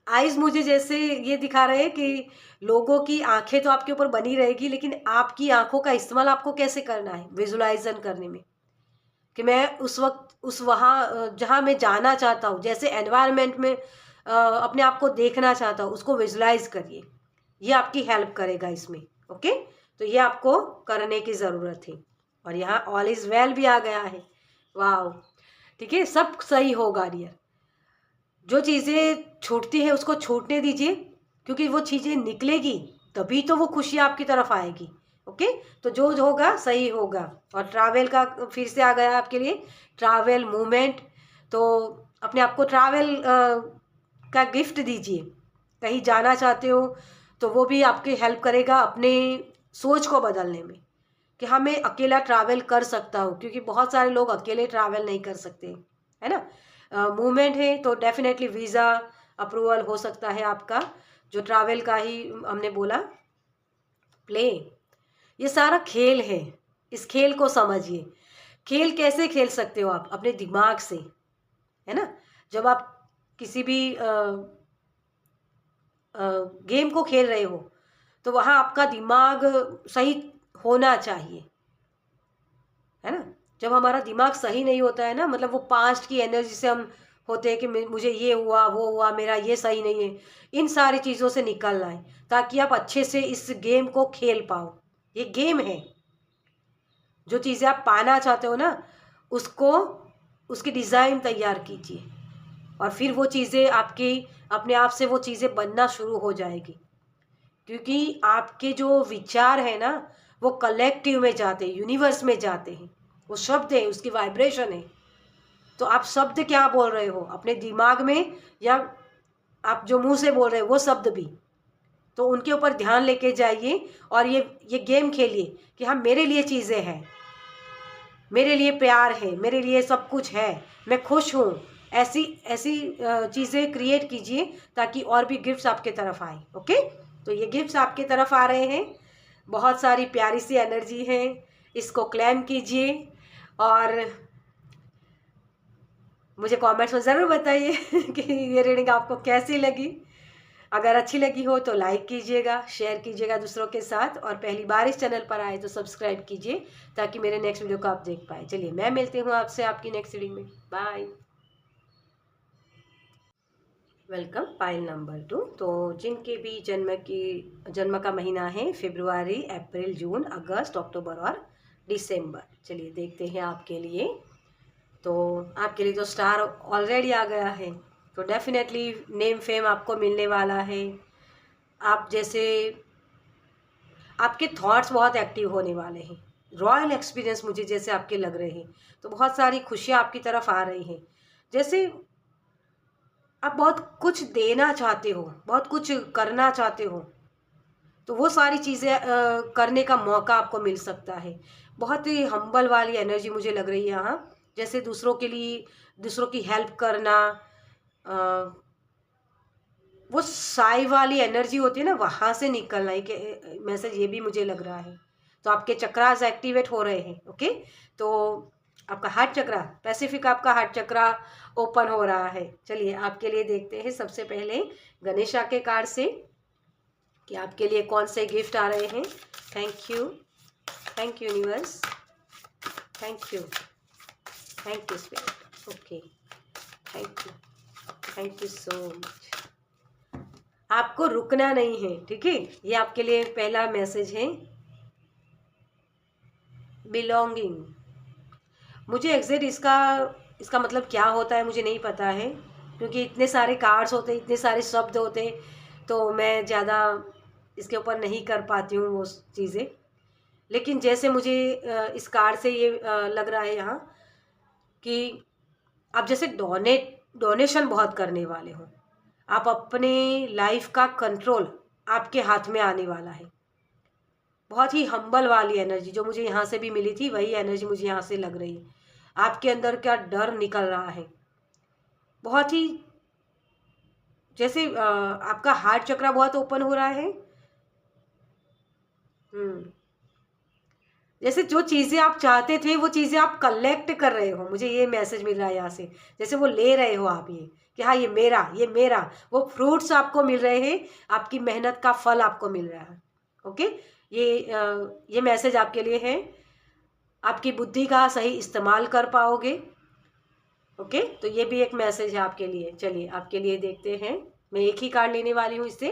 आइज़ मुझे जैसे ये दिखा रहे हैं कि लोगों की आंखें तो आपके ऊपर बनी रहेगी, लेकिन आपकी आंखों का इस्तेमाल आपको कैसे करना है विजुलाइजन करने में, कि मैं उस वक्त उस वहाँ जहाँ मैं जाना चाहता हूँ, जैसे एनवायरनमेंट में अपने आप को देखना चाहता हूँ, उसको विजुलाइज करिए। ये आपकी हेल्प करेगा इसमें। ओके, तो ये आपको करने की ज़रूरत है। और यहाँ ऑल इज़ वेल भी आ गया है। वाह, ठीक है, सब सही होगा डियर। जो चीज़ें छूटती है उसको छूटने दीजिए, क्योंकि वो चीज़ें निकलेगी तभी तो वो खुशी आपकी तरफ आएगी। ओके, तो जो होगा सही होगा। और ट्रैवल का फिर से आ गया आपके लिए, ट्रैवल मूवमेंट। तो अपने आप को ट्रैवल का गिफ्ट दीजिए। कहीं जाना चाहते हो तो वो भी आपकी हेल्प करेगा अपने सोच को बदलने में, कि हाँ मैं अकेला ट्रैवल कर सकता हूँ, क्योंकि बहुत सारे लोग अकेले ट्रैवल नहीं कर सकते, है ना। मूवमेंट है तो डेफिनेटली वीज़ा अप्रूवल हो सकता है आपका, जो ट्रैवल का ही हमने बोला। प्ले, ये सारा खेल है, इस खेल को समझिए। खेल कैसे खेल सकते हो आप? अपने दिमाग से, है ना। जब आप किसी भी गेम को खेल रहे हो तो वहाँ आपका दिमाग सही होना चाहिए, है ना। जब हमारा दिमाग सही नहीं होता है ना, मतलब वो पास्ट की एनर्जी से हम होते हैं कि मुझे ये हुआ वो हुआ, मेरा ये सही नहीं है, इन सारी चीज़ों से निकलना है ताकि आप अच्छे से इस गेम को खेल पाओ। ये गेम है। जो चीज़ें आप पाना चाहते हो ना, उसको उसकी डिज़ाइन तैयार कीजिए और फिर वो चीज़ें आपकी अपने आप से वो चीज़ें बनना शुरू हो जाएगी। क्योंकि आपके जो विचार है ना, वो कलेक्टिव में जाते हैं, यूनिवर्स में जाते हैं। वो शब्द है, उसकी वाइब्रेशन है। तो आप शब्द क्या बोल रहे हो अपने दिमाग में, या आप जो मुंह से बोल रहे हो वो शब्द भी, तो उनके ऊपर ध्यान लेके जाइए और ये गेम खेलिए कि हाँ मेरे लिए चीज़ें हैं, मेरे लिए प्यार है, मेरे लिए सब कुछ है, मैं खुश हूँ। ऐसी ऐसी चीज़ें क्रिएट कीजिए ताकि और भी गिफ्ट्स आपके तरफ आए। ओके, तो ये गिफ्ट्स आपके तरफ आ रहे हैं, बहुत सारी प्यारी सी एनर्जी है, इसको क्लेम कीजिए और मुझे कमेंट्स में ज़रूर बताइए कि ये रीडिंग आपको कैसी लगी। अगर अच्छी लगी हो तो लाइक कीजिएगा, शेयर कीजिएगा दूसरों के साथ, और पहली बार इस चैनल पर आए तो सब्सक्राइब कीजिए ताकि मेरे नेक्स्ट वीडियो को आप देख पाए। चलिए मैं मिलती हूँ आपसे आपकी नेक्स्ट रीडिंग में। बाय। Welcome pile number 2। तो जिनके भी जन्म का महीना है फरवरी, अप्रैल, जून, अगस्त, अक्टूबर और दिसंबर। चलिए देखते हैं आपके लिए। तो आपके लिए तो स्टार ऑलरेडी आ गया है, तो डेफिनेटली नेम फेम आपको मिलने वाला है। आप जैसे आपके थॉट्स बहुत एक्टिव होने वाले हैं, रॉयल एक्सपीरियंस मुझे जैसे आपके लग रहे हैं। तो बहुत सारी खुशियाँ आपकी तरफ आ रही हैं, जैसे आप बहुत कुछ देना चाहते हो, बहुत कुछ करना चाहते हो, तो वो सारी चीज़ें करने का मौका आपको मिल सकता है। बहुत ही हम्बल वाली एनर्जी मुझे लग रही है यहाँ, जैसे दूसरों के लिए दूसरों की हेल्प करना, अ, वो साई वाली एनर्जी होती है ना, वहाँ से निकलना एक मैसेज ये भी मुझे लग रहा है। तो आपके चक्रास एक्टिवेट हो रहे हैं। ओके, तो आपका हार्ट चक्रा, पैसिफिक आपका हार्ट चक्रा ओपन हो रहा है। चलिए आपके लिए देखते हैं सबसे पहले गणेशा के कार्ड से कि आपके लिए कौन से गिफ्ट आ रहे हैं। Thank you universe, thank you spirit. Okay, thank you so much. आपको रुकना नहीं है, ठीक है। ये आपके लिए पहला मैसेज है, बिलोंगिंग। मुझे एग्जैक्ट इसका मतलब क्या होता है मुझे नहीं पता है, क्योंकि इतने सारे कार्ड्स होते, इतने सारे शब्द होते, तो मैं ज़्यादा इसके ऊपर नहीं कर पाती हूँ वो चीज़ें। लेकिन जैसे मुझे इस कार्ड से ये लग रहा है यहाँ कि आप जैसे डोनेशन बहुत करने वाले हो, आप अपने लाइफ का कंट्रोल आपके हाथ में आने वाला है। बहुत ही हम्बल वाली एनर्जी जो मुझे यहाँ से भी मिली थी, वही एनर्जी मुझे यहाँ से लग रही है। आपके अंदर क्या डर निकल रहा है, बहुत ही जैसे आपका हार्ट चक्रा बहुत ओपन हो रहा है। जैसे जो चीज़ें आप चाहते थे वो चीज़ें आप कलेक्ट कर रहे हो, मुझे ये मैसेज मिल रहा है यहाँ से। जैसे वो ले रहे हो आप, ये कि हाँ ये मेरा वो फ्रूट्स आपको मिल रहे हैं, आपकी मेहनत का फल आपको मिल रहा है। ओके, ये मैसेज आपके लिए है। आपकी बुद्धि का सही इस्तेमाल कर पाओगे। ओके, तो ये भी एक मैसेज है आपके लिए। चलिए आपके लिए देखते हैं, मैं एक ही कार्ड लेने वाली हूँ इससे।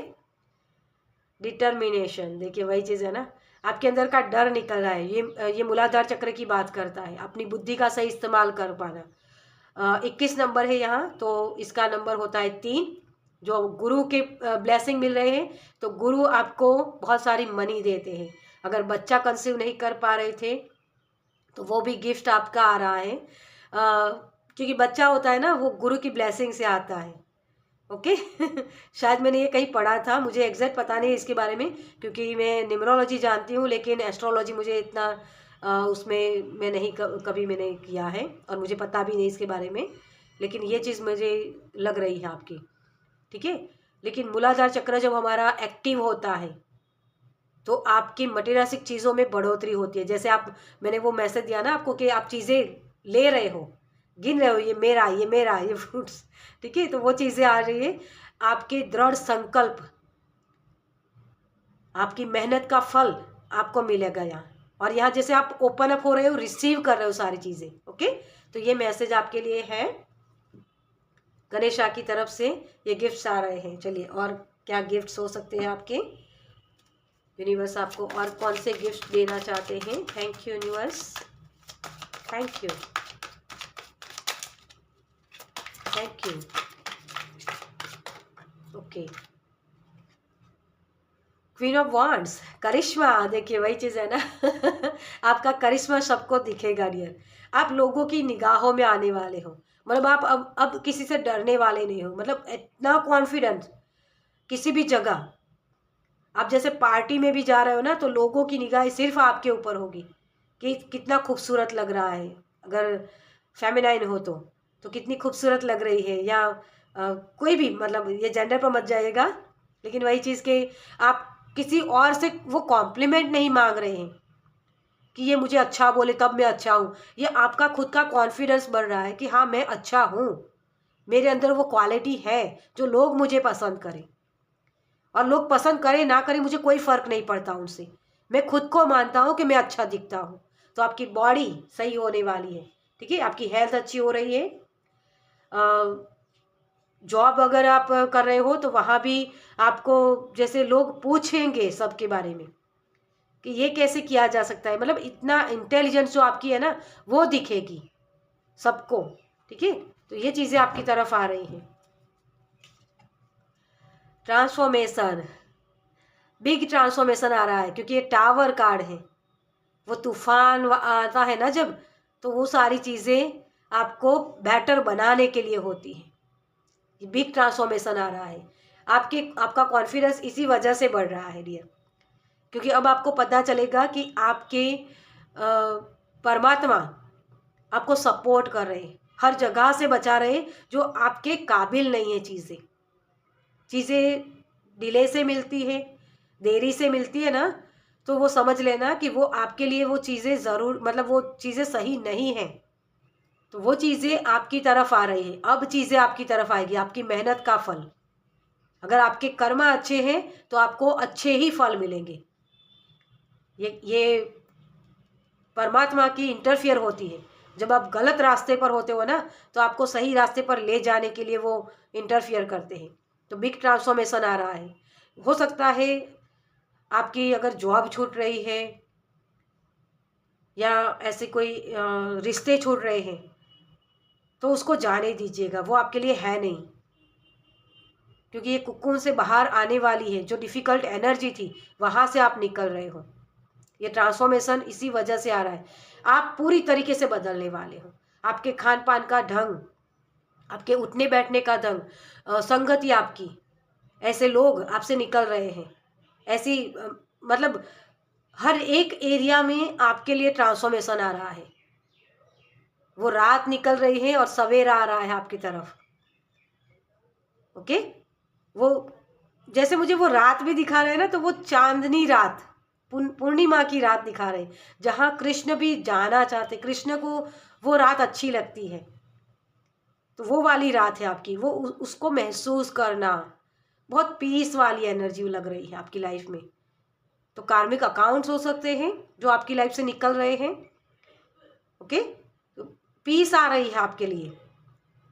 डिटर्मिनेशन, देखिए वही चीज़ है ना, आपके अंदर का डर निकल रहा है। ये मूलाधार चक्र की बात करता है, अपनी बुद्धि का सही इस्तेमाल कर पाना। 21 नंबर है यहाँ, तो इसका नंबर होता है 3। जो गुरु के ब्लेसिंग मिल रहे हैं, तो गुरु आपको बहुत सारी मनी देते हैं। अगर बच्चा कंसीव नहीं कर पा रहे थे तो वो भी गिफ्ट आपका आ रहा है, क्योंकि बच्चा होता है ना, वो गुरु की ब्लेसिंग से आता है। ओके शायद मैंने ये कहीं पढ़ा था, मुझे एग्जैक्ट पता नहीं इसके बारे में, क्योंकि मैं न्यूमरोलॉजी जानती हूँ लेकिन एस्ट्रोलॉजी मुझे इतना उसमें मैं नहीं कभी मैंने किया है और मुझे पता भी नहीं इसके बारे में, लेकिन ये चीज़ मुझे लग रही है आपकी। ठीक है, लेकिन मूलाधार चक्र जब हमारा एक्टिव होता है तो आपकी मटेरियलिस्टिक चीज़ों में बढ़ोतरी होती है। जैसे आप, मैंने वो मैसेज दिया ना आपको कि आप चीज़ें ले रहे हो, गिन रहे हो, ये मेरा, ये मेरा, ये फ्रूट्स, ठीक है, तो वो चीज़ें आ रही है। आपके दृढ़ संकल्प, आपकी मेहनत का फल आपको मिलेगा यहाँ। और यहाँ जैसे आप ओपन अप हो रहे हो, रिसीव कर रहे हो सारी चीज़ें। ओके, तो ये मैसेज आपके लिए है, गणेशा की तरफ से ये गिफ्ट्स आ रहे हैं। चलिए, और क्या गिफ्ट्स हो सकते हैं आपके? यूनिवर्स आपको और कौन से गिफ्ट देना चाहते हैं? Thank you universe, thank you, thank you. Okay, queen of wands, Karishma, देखिए वही चीज़ है ना आपका करिश्मा सबको दिखेगा डियर। आप लोगों की निगाहों में आने वाले हो, मतलब आप अब किसी से डरने वाले नहीं हो, मतलब इतना कॉन्फिडेंस किसी भी जगह। आप जैसे पार्टी में भी जा रहे हो ना, तो लोगों की निगाह सिर्फ आपके ऊपर होगी कि कितना खूबसूरत लग रहा है। अगर फेमिनाइन हो तो कितनी खूबसूरत लग रही है, या कोई भी, मतलब ये जेंडर पर मत जाइएगा, लेकिन वही चीज़ के आप किसी और से वो कॉम्प्लीमेंट नहीं मांग रहे हैं कि ये मुझे अच्छा बोले तब मैं अच्छा हूँ। ये आपका खुद का कॉन्फिडेंस बढ़ रहा है कि हाँ मैं अच्छा हूँ, मेरे अंदर वो क्वालिटी है जो लोग मुझे पसंद करें। और लोग पसंद करें ना करें मुझे कोई फ़र्क नहीं पड़ता उनसे, मैं खुद को मानता हूँ कि मैं अच्छा दिखता हूँ। तो आपकी बॉडी सही होने वाली है, ठीक है, आपकी हेल्थ अच्छी हो रही है। जॉब अगर आप कर रहे हो तो वहाँ भी आपको, जैसे लोग पूछेंगे सबके बारे में कि ये कैसे किया जा सकता है, मतलब इतना इंटेलिजेंस जो आपकी है ना वो दिखेगी सबको। ठीक है, तो ये चीज़ें आपकी तरफ आ रही हैं। ट्रांसफॉर्मेशन, बिग ट्रांसफॉर्मेशन आ रहा है, क्योंकि ये टावर कार्ड है। वो तूफान आता है ना जब, तो वो सारी चीज़ें आपको बेटर बनाने के लिए होती हैं। ये बिग ट्रांसफॉर्मेशन आ रहा है, आपका कॉन्फिडेंस इसी वजह से बढ़ रहा है डियर, क्योंकि अब आपको पता चलेगा कि आपके परमात्मा आपको सपोर्ट कर रहे हैं, हर जगह से बचा रहे, जो आपके काबिल नहीं है। चीज़ें डिले से मिलती है, देरी से मिलती है ना, तो वो समझ लेना कि वो आपके लिए वो चीज़ें ज़रूर, मतलब वो चीज़ें सही नहीं हैं। तो वो चीज़ें आपकी तरफ आ रही है, अब चीज़ें आपकी तरफ आएगी, आपकी मेहनत का फल। अगर आपके कर्म अच्छे हैं तो आपको अच्छे ही फल मिलेंगे। ये परमात्मा की इंटरफियर होती है। जब आप गलत रास्ते पर होते हो ना, तो आपको सही रास्ते पर ले जाने के लिए वो इंटरफियर करते हैं। तो बिग ट्रांसफॉर्मेशन आ रहा है। हो सकता है आपकी अगर जॉब छूट रही है या ऐसे कोई रिश्ते छूट रहे हैं, तो उसको जाने दीजिएगा, वो आपके लिए है नहीं, क्योंकि ये कुक्कुन से बाहर आने वाली है। जो डिफ़िकल्ट एनर्जी थी वहाँ से आप निकल रहे हो। ये ट्रांसफॉर्मेशन इसी वजह से आ रहा है, आप पूरी तरीके से बदलने वाले हो। आपके खान पान का ढंग, आपके उठने बैठने का ढंग, संगति आपकी, ऐसे लोग आपसे निकल रहे हैं, ऐसी मतलब हर एक एरिया में आपके लिए ट्रांसफॉर्मेशन आ रहा है। वो रात निकल रही है और सवेरा आ रहा है आपकी तरफ। ओके, वो जैसे मुझे वो रात भी दिखा रहे हैं ना, तो वो चांदनी रात, पूर्णिमा की रात दिखा रहे हैं, जहाँ कृष्ण भी जाना चाहते, कृष्ण को वो रात अच्छी लगती है। तो वो वाली रात है आपकी, वो उसको महसूस करना, बहुत पीस वाली एनर्जी लग रही है आपकी लाइफ में। तो कार्मिक अकाउंट्स हो सकते हैं जो आपकी लाइफ से निकल रहे हैं। ओके, तो पीस आ रही है आपके लिए।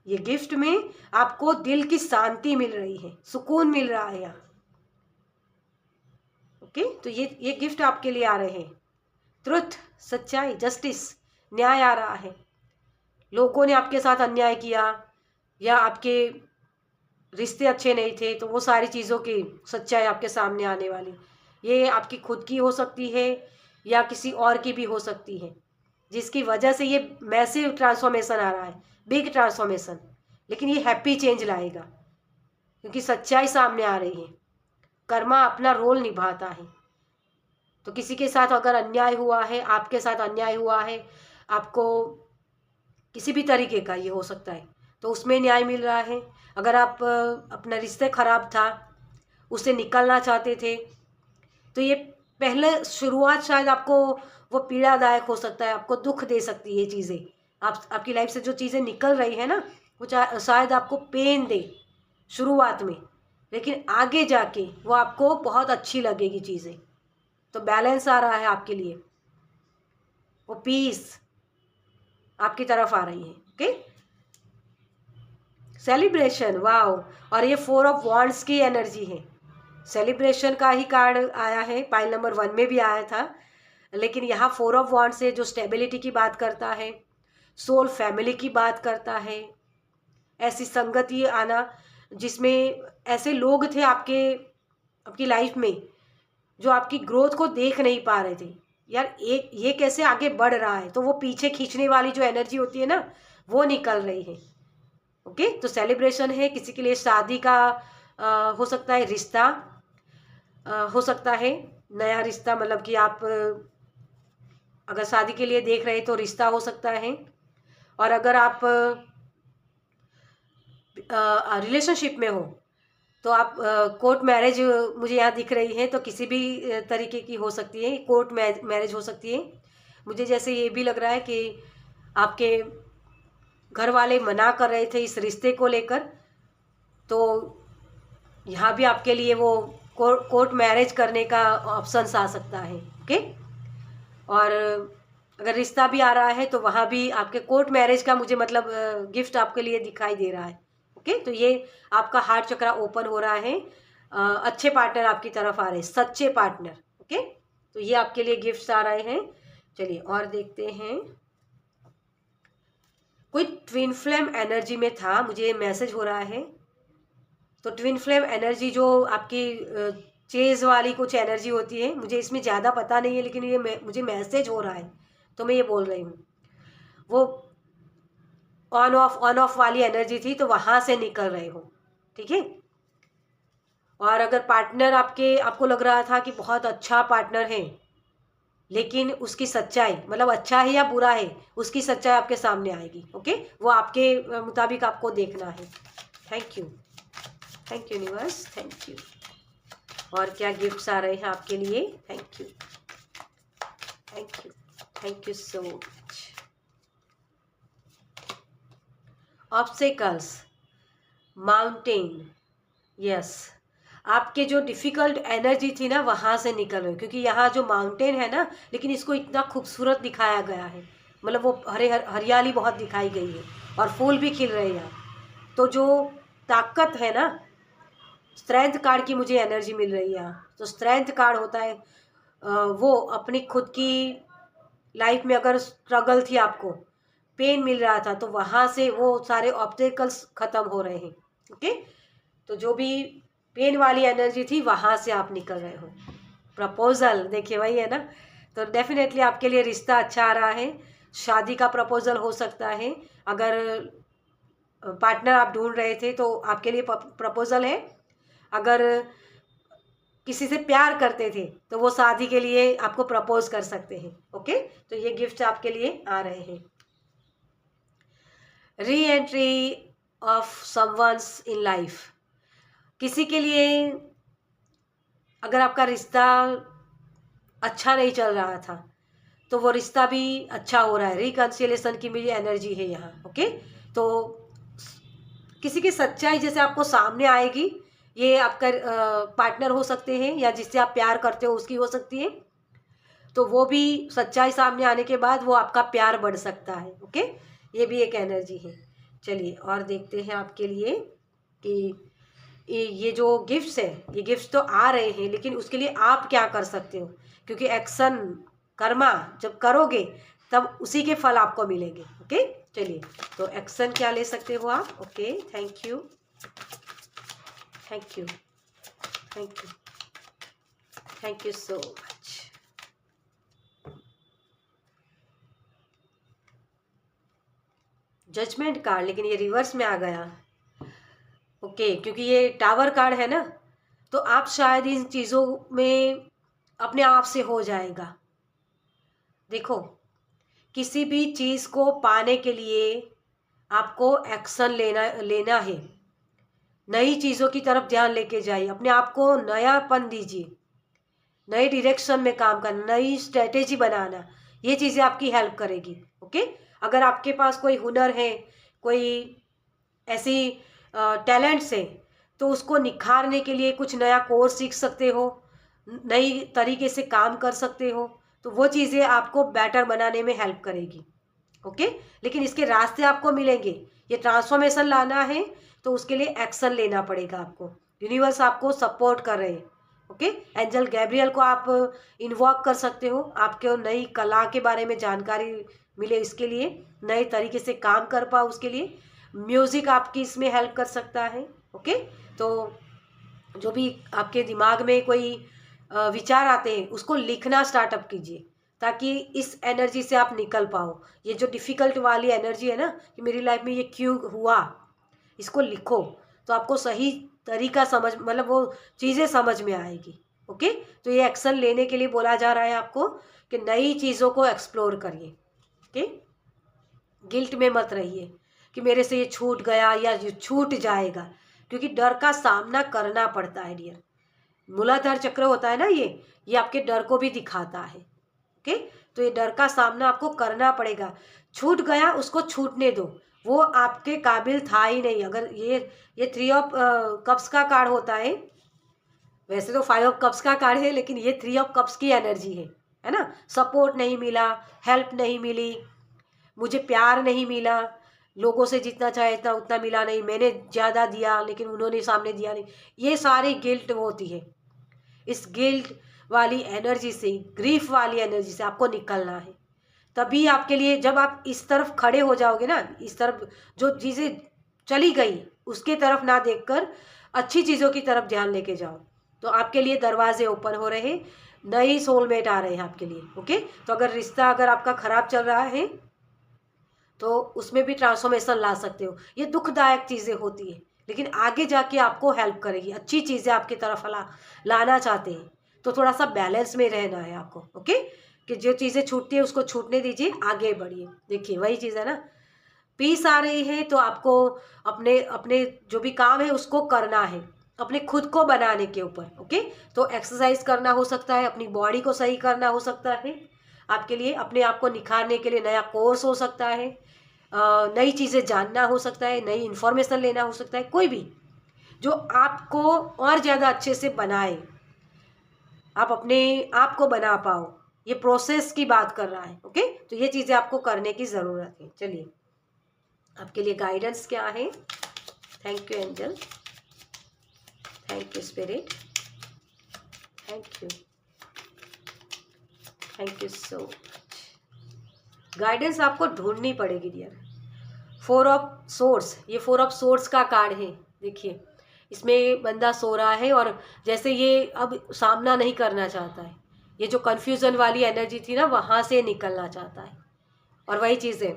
ये गिफ्ट में आपको दिल की शांति मिल रही है, सुकून मिल रहा है यहाँ। ओके, तो ये गिफ्ट आपके लिए आ रहे हैं। ट्रुथ, सच्चाई, जस्टिस, न्याय आ रहा है। लोगों ने आपके साथ अन्याय किया या आपके रिश्ते अच्छे नहीं थे, तो वो सारी चीज़ों की सच्चाई आपके सामने आने वाली। ये आपकी खुद की हो सकती है या किसी और की भी हो सकती है, जिसकी वजह से ये मैसिव ट्रांसफॉर्मेशन आ रहा है, बिग ट्रांसफॉर्मेशन। लेकिन ये हैप्पी चेंज लाएगा, क्योंकि सच्चाई सामने आ रही है। कर्मा अपना रोल निभाता है। तो किसी के साथ अगर अन्याय हुआ है, आपके साथ अन्याय हुआ है, आपको किसी भी तरीके का ये हो सकता है, तो उसमें न्याय मिल रहा है। अगर आप अपना रिश्ते खराब था, उससे निकलना चाहते थे, तो ये पहले शुरुआत शायद आपको वो पीड़ादायक हो सकता है, आपको दुख दे सकती है ये चीज़ें। आपकी लाइफ से जो चीज़ें निकल रही है ना, वो शायद आपको पेन दे शुरुआत में, लेकिन आगे जाके वो आपको बहुत अच्छी लगेगी चीज़ें। तो बैलेंस आ रहा है आपके लिए, वो पीस आपकी तरफ आ रही है। Okay, celebration, wow. और ये 4 ऑफ वॉन्ड्स की एनर्जी है। सेलिब्रेशन का ही कार्ड आया है, पाइल नंबर 1 में भी आया था, लेकिन यहाँ 4 ऑफ वॉन्ड्स है, जो स्टेबिलिटी की बात करता है, सोल फैमिली की बात करता है। ऐसी संगति आना जिसमें ऐसे लोग थे आपकी लाइफ में जो आपकी ग्रोथ को देख नहीं पा रहे थे। यार एक ये कैसे आगे बढ़ रहा है, तो वो पीछे खींचने वाली जो एनर्जी होती है ना, वो निकल रही है। ओके, तो सेलिब्रेशन है। किसी के लिए शादी का हो सकता है, रिश्ता हो सकता है, नया रिश्ता, मतलब कि आप अगर शादी के लिए देख रहे हैं तो रिश्ता हो सकता है। और अगर आप रिलेशनशिप में हो तो आप कोर्ट मैरिज मुझे यहाँ दिख रही है, तो किसी भी तरीके की हो सकती है, कोर्ट मैरिज हो सकती है। मुझे जैसे ये भी लग रहा है कि आपके घर वाले मना कर रहे थे इस रिश्ते को लेकर, तो यहाँ भी आपके लिए वो कोर्ट मैरिज करने का ऑप्शंस आ सकता है। ओके, और अगर रिश्ता भी आ रहा है तो वहाँ भी आपके कोर्ट मैरिज का मुझे मतलब गिफ्ट आपके लिए दिखाई दे रहा है। ओके, तो ये आपका हार्ट चक्रा ओपन हो रहा है। अच्छे पार्टनर आपकी तरफ आ रहे हैं, सच्चे पार्टनर। ओके, तो ये आपके लिए गिफ्ट्स आ रहे हैं। चलिए और देखते हैं। कोई ट्विन फ्लेम एनर्जी में था, मुझे मैसेज हो रहा है। तो ट्विन फ्लेम एनर्जी जो आपकी चेज वाली कुछ एनर्जी होती है, मुझे इसमें ज़्यादा पता नहीं है, लेकिन ये मुझे मैसेज हो रहा है, तो मैं ये बोल रही हूँ। वो ऑन ऑफ वाली एनर्जी थी, तो वहाँ से निकल रहे हो। ठीक है, और अगर पार्टनर आपको लग रहा था कि बहुत अच्छा पार्टनर है, लेकिन उसकी सच्चाई, मतलब अच्छा है या बुरा है, उसकी सच्चाई आपके सामने आएगी। ओके, वो आपके मुताबिक आपको देखना है। Thank you universe, thank you. और क्या गिफ्ट्स आ रहे हैं आपके लिए? Thank you so much. Obstacles, mountain, yes. आपके जो डिफ़िकल्ट एनर्जी थी ना, वहाँ से निकल रहे हो, क्योंकि यहाँ जो माउंटेन है ना, लेकिन इसको इतना खूबसूरत दिखाया गया है, मतलब वो हरियाली बहुत दिखाई गई है और फूल भी खिल रहे हैं यहाँ। तो जो ताकत है ना, स्ट्रेंथ कार्ड की मुझे एनर्जी मिल रही है यहाँ। तो स्ट्रेंथ कार्ड होता है वो अपनी खुद की लाइफ में अगर स्ट्रगल थी, आपको पेन मिल रहा था, तो वहाँ से वो सारे ऑब्स्टेकल्स ख़त्म हो रहे हैं। ओके, तो जो भी पेन वाली एनर्जी थी, वहाँ से आप निकल रहे हो। प्रपोजल देखिए, वही है ना, तो डेफिनेटली आपके लिए रिश्ता अच्छा आ रहा है। शादी का प्रपोजल हो सकता है। अगर पार्टनर आप ढूंढ रहे थे तो आपके लिए प्रपोजल है। अगर किसी से प्यार करते थे तो वो शादी के लिए आपको प्रपोज कर सकते हैं। ओके, तो ये गिफ्ट आपके लिए आ रहे हैं। Re entry of someone's in life, किसी के लिए अगर आपका रिश्ता अच्छा नहीं चल रहा था, तो वो रिश्ता भी अच्छा हो रहा है। रिकन्सिलेशन की मेरी एनर्जी है यहाँ। ओके, तो किसी की सच्चाई जैसे आपको सामने आएगी। ये आपका पार्टनर हो सकते हैं या जिससे आप प्यार करते हो उसकी हो सकती है। तो वो भी सच्चाई सामने आने के बाद वो आपका प्यार बढ़ सकता है। ओके, ये भी एक एनर्जी है। चलिए और देखते हैं आपके लिए कि ये जो गिफ्ट्स है, ये गिफ्ट्स तो आ रहे हैं, लेकिन उसके लिए आप क्या कर सकते हो, क्योंकि एक्शन कर्मा जब करोगे तब उसी के फल आपको मिलेंगे। ओके, चलिए, तो एक्शन क्या ले सकते हो आप। Okay, thank you, thank you, thank you, thank you so much. Judgement card, लेकिन ये रिवर्स में आ गया। ओके, क्योंकि ये टावर कार्ड है ना, तो आप शायद इन चीज़ों में अपने आप से हो जाएगा। देखो, किसी भी चीज़ को पाने के लिए आपको एक्शन लेना लेना है। नई चीज़ों की तरफ ध्यान लेके जाइए, अपने आप को नयापन दीजिए, नए डायरेक्शन में काम करना, नई स्ट्रेटेजी बनाना, ये चीज़ें आपकी हेल्प करेगी। ओके, अगर आपके पास कोई हुनर है, कोई ऐसी टैलेंट्स है, तो उसको निखारने के लिए कुछ नया कोर्स सीख सकते हो, नई तरीके से काम कर सकते हो, तो वो चीज़ें आपको बेटर बनाने में हेल्प करेगी। ओके, लेकिन इसके रास्ते आपको मिलेंगे। ये ट्रांसफॉर्मेशन लाना है तो उसके लिए एक्शन लेना पड़ेगा आपको। यूनिवर्स आपको सपोर्ट कर रहे हैं। ओके, एंजल गैब्रियल को आप इन्वॉक कर सकते हो, आपको नई कला के बारे में जानकारी मिले, इसके लिए नए तरीके से काम कर पाओ, उसके लिए म्यूज़िक आपकी इसमें हेल्प कर सकता है। ओके, तो जो भी आपके दिमाग में कोई विचार आते हैं उसको लिखना स्टार्टअप कीजिए, ताकि इस एनर्जी से आप निकल पाओ। ये जो डिफ़िकल्ट वाली एनर्जी है ना, कि मेरी लाइफ में ये क्यों हुआ, इसको लिखो तो आपको सही तरीका समझ, मतलब वो चीज़ें समझ में आएगी। ओके, तो ये एक्शन लेने के लिए बोला जा रहा है आपको कि नई चीज़ों को एक्सप्लोर करिए। ओके, गिल्ट में मत रहिए कि मेरे से ये छूट गया या ये छूट जाएगा, क्योंकि डर का सामना करना पड़ता है डियर। मूलाधार चक्र होता है ना, ये आपके डर को भी दिखाता है। ओके, तो ये डर का सामना आपको करना पड़ेगा। छूट गया, उसको छूटने दो, वो आपके काबिल था ही नहीं। अगर ये 3 ऑफ कप्स का कार्ड होता है, वैसे तो 5 ऑफ कप्स का कार्ड है, लेकिन ये 3 ऑफ कप्स की एनर्जी है ना। सपोर्ट नहीं मिला, हेल्प नहीं मिली, मुझे प्यार नहीं मिला, लोगों से जितना चाहे इतना उतना मिला नहीं, मैंने ज़्यादा दिया लेकिन उन्होंने सामने दिया नहीं, ये सारी गिल्ट होती है। इस गिल्ट वाली एनर्जी से, ग्रीफ वाली एनर्जी से आपको निकलना है। तभी आपके लिए, जब आप इस तरफ खड़े हो जाओगे ना, इस तरफ जो चीज़ें चली गई उसके तरफ ना देखकर अच्छी चीज़ों की तरफ ध्यान लेके जाओ, तो आपके लिए दरवाजे ओपन हो रहे हैं, नई सोलमेट आ रहे हैं आपके लिए। ओके, तो अगर रिश्ता अगर आपका ख़राब चल रहा है तो उसमें भी ट्रांसफॉर्मेशन ला सकते हो। ये दुखदायक चीज़ें होती है, लेकिन आगे जाके आपको हेल्प करेगी। अच्छी चीज़ें आपकी तरफ लाना चाहते हैं तो थोड़ा सा बैलेंस में रहना है आपको। ओके, कि जो चीज़ें छूटती है उसको छूटने दीजिए, आगे बढ़िए। देखिए, वही चीज़ है ना, पीस आ रही है तो आपको अपने अपने जो भी काम है उसको करना है, अपने खुद को बनाने के ऊपर। ओके, तो एक्सरसाइज करना हो सकता है, अपनी बॉडी को सही करना हो सकता है, आपके लिए अपने आप को निखारने के लिए नया कोर्स हो सकता है, नई चीज़ें जानना हो सकता है, नई इन्फॉर्मेशन लेना हो सकता है, कोई भी जो आपको और ज़्यादा अच्छे से बनाए, आप अपने आप को बना पाओ, ये प्रोसेस की बात कर रहा है। ओके, तो ये चीज़ें आपको करने की ज़रूरत है। चलिए, आपके लिए गाइडेंस क्या है। Thank you angel, thank you spirit, thank you, thank you so much. Guidance आपको ढूंढनी पड़ेगी डियर। 4 ऑफ सोर्स, ये 4 ऑफ सोर्स का कार्ड है। देखिए, इसमें बंदा सो रहा है और जैसे ये अब सामना नहीं करना चाहता है, ये जो कन्फ्यूज़न वाली एनर्जी थी ना, वहाँ से निकलना चाहता है। और वही चीज़ है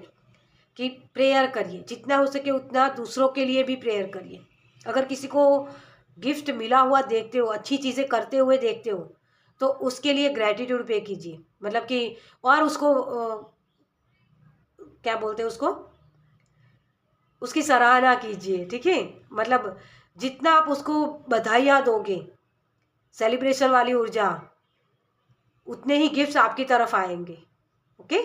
कि प्रेयर करिए, जितना हो सके उतना दूसरों के लिए भी प्रेयर करिए। अगर किसी को गिफ्ट मिला हुआ देखते हो, अच्छी चीज़ें करते हुए देखते हो, तो उसके लिए ग्रैटिट्यूड पे कीजिए, मतलब कि, और उसको क्या बोलते हैं उसको, उसकी सराहना कीजिए। ठीक है, मतलब जितना आप उसको बधाइयाँ दोगे, सेलिब्रेशन वाली ऊर्जा, उतने ही गिफ्ट्स आपकी तरफ आएंगे। ओके,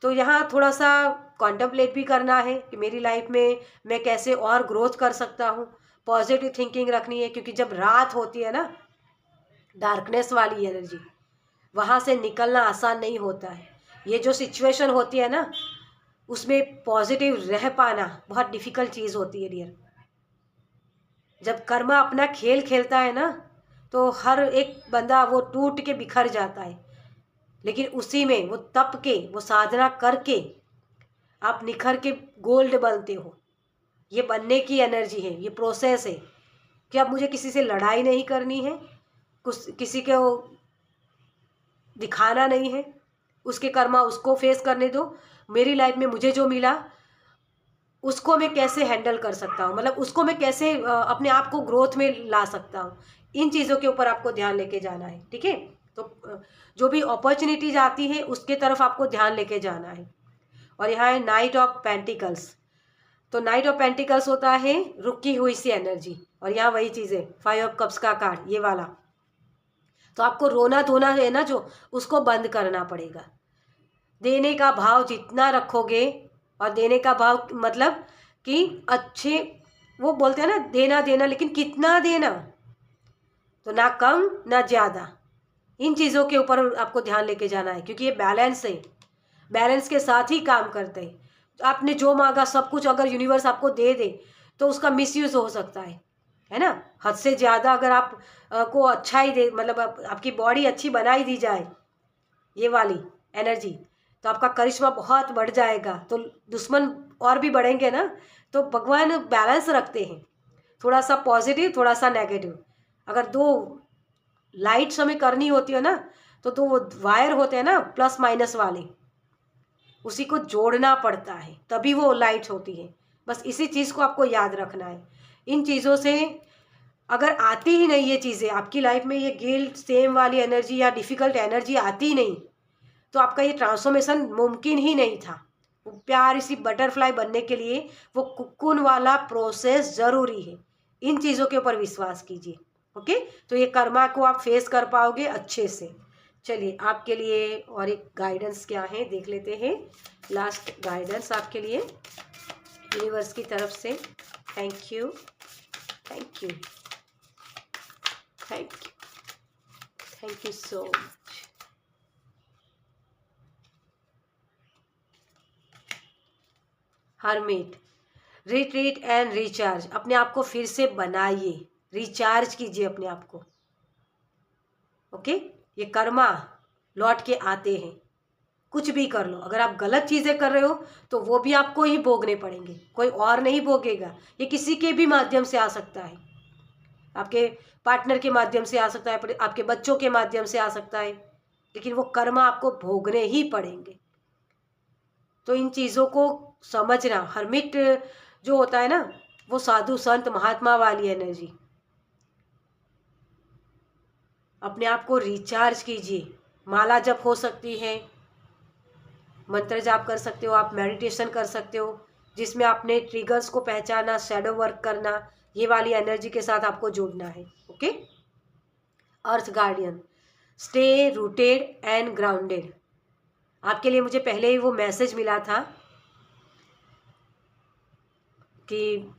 तो यहाँ थोड़ा सा कॉन्टम्पलेट भी करना है कि मेरी लाइफ में मैं कैसे और ग्रोथ कर सकता हूँ। पॉजिटिव थिंकिंग रखनी है, क्योंकि जब रात होती है ना, डार्कनेस वाली एनर्जी, वहाँ से निकलना आसान नहीं होता है। ये जो सिचुएशन होती है ना, उसमें पॉजिटिव रह पाना बहुत डिफ़िकल्ट चीज़ होती है डियर। जब कर्मा अपना खेल खेलता है ना, तो हर एक बंदा वो टूट के बिखर जाता है, लेकिन उसी में वो तप के, वो साधना करके आप निखर के गोल्ड बनते हो। ये बनने की एनर्जी है, ये प्रोसेस है कि अब मुझे किसी से लड़ाई नहीं करनी है, कुछ किसी को दिखाना नहीं है, उसके कर्मा उसको फेस करने दो। मेरी लाइफ में मुझे जो मिला उसको मैं कैसे हैंडल कर सकता हूँ, मतलब उसको मैं कैसे अपने आप को ग्रोथ में ला सकता हूँ, इन चीज़ों के ऊपर आपको ध्यान लेके जाना है। ठीक है, तो जो भी अपॉर्चुनिटीज आती है उसके तरफ आपको ध्यान लेके जाना है। और यहाँ है नाइट ऑफ पेंटिकल्स। तो नाइट ऑफ पेंटिकल्स होता है रुकी हुई सी एनर्जी, और यहाँ वही चीज़ है, 5 ऑफ कप्स का कार्ड ये वाला। तो आपको रोना धोना है ना जो, उसको बंद करना पड़ेगा। देने का भाव जितना रखोगे, और देने का भाव मतलब कि अच्छे, वो बोलते हैं ना देना देना, लेकिन कितना देना, तो ना कम ना ज़्यादा। इन चीज़ों के ऊपर आपको ध्यान लेके जाना है, क्योंकि ये बैलेंस है, बैलेंस के साथ ही काम करते हैं। आपने जो मांगा सब कुछ अगर यूनिवर्स आपको दे दे तो उसका मिसयूज़ हो सकता है ना। हद से ज़्यादा अगर आप को अच्छा ही दे, मतलब आपकी बॉडी अच्छी बनाई दी जाए ये वाली एनर्जी, तो आपका करिश्मा बहुत बढ़ जाएगा, तो दुश्मन और भी बढ़ेंगे ना। तो भगवान बैलेंस रखते हैं, थोड़ा सा पॉजिटिव थोड़ा सा नेगेटिव। अगर दो लाइट्स हमें करनी होती है ना, तो वो वायर होते हैं ना प्लस माइनस वाले, उसी को जोड़ना पड़ता है, तभी वो लाइट होती है। बस इसी चीज़ को आपको याद रखना है। इन चीज़ों से अगर आती ही नहीं ये चीज़ें आपकी लाइफ में, ये गिल्ट सेम वाली एनर्जी या डिफ़िकल्ट एनर्जी आती ही नहीं, तो आपका ये ट्रांसफॉर्मेशन मुमकिन ही नहीं था। वो प्यारी सी बटरफ्लाई बनने के लिए वो कुकुन वाला प्रोसेस ज़रूरी है। इन चीज़ों के ऊपर विश्वास कीजिए। ओके, तो ये कर्मा को आप फेस कर पाओगे अच्छे से। चलिए आपके लिए और एक गाइडेंस क्या है देख लेते हैं। लास्ट गाइडेंस आपके लिए यूनिवर्स की तरफ से। Thank you, thank you, thank you, thank you so much. Hermit, retreat and recharge. अपने आप को फिर से बनाइए, रिचार्ज कीजिए अपने आप को। ओके, ये कर्मा लौट के आते हैं, कुछ भी कर लो। अगर आप गलत चीज़ें कर रहे हो तो वो भी आपको ही भोगने पड़ेंगे, कोई और नहीं भोगेगा। ये किसी के भी माध्यम से आ सकता है, आपके पार्टनर के माध्यम से आ सकता है, आपके बच्चों के माध्यम से आ सकता है, लेकिन वो कर्मा आपको भोगने ही पड़ेंगे। तो इन चीज़ों को समझना। हर्मिट जो होता है ना, वो साधु संत महात्मा वाली एनर्जी। अपने आप को रिचार्ज कीजिए। माला जप हो सकती है, मंत्र जाप कर सकते हो, आप मेडिटेशन कर सकते हो, जिसमें आपने ट्रिगर्स को पहचाना, शैडो वर्क करना, ये वाली एनर्जी के साथ आपको जुड़ना है। Okay, earth guardian, stay rooted and grounded. आपके लिए मुझे पहले ही वो मैसेज मिला था कि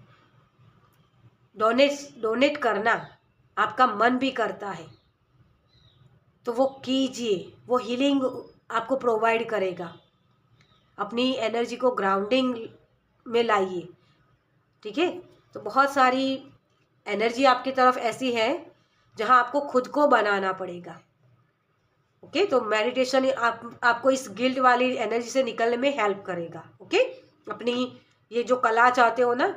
डोनेट करना आपका मन भी करता है, तो वो कीजिए, वो हीलिंग आपको प्रोवाइड करेगा। अपनी एनर्जी को ग्राउंडिंग में लाइए। ठीक है, तो बहुत सारी एनर्जी आपकी तरफ ऐसी है जहां आपको खुद को बनाना पड़ेगा। ओके, तो मेडिटेशन आपको इस गिल्ट वाली एनर्जी से निकलने में हेल्प करेगा। ओके, अपनी ये जो कला चाहते हो ना,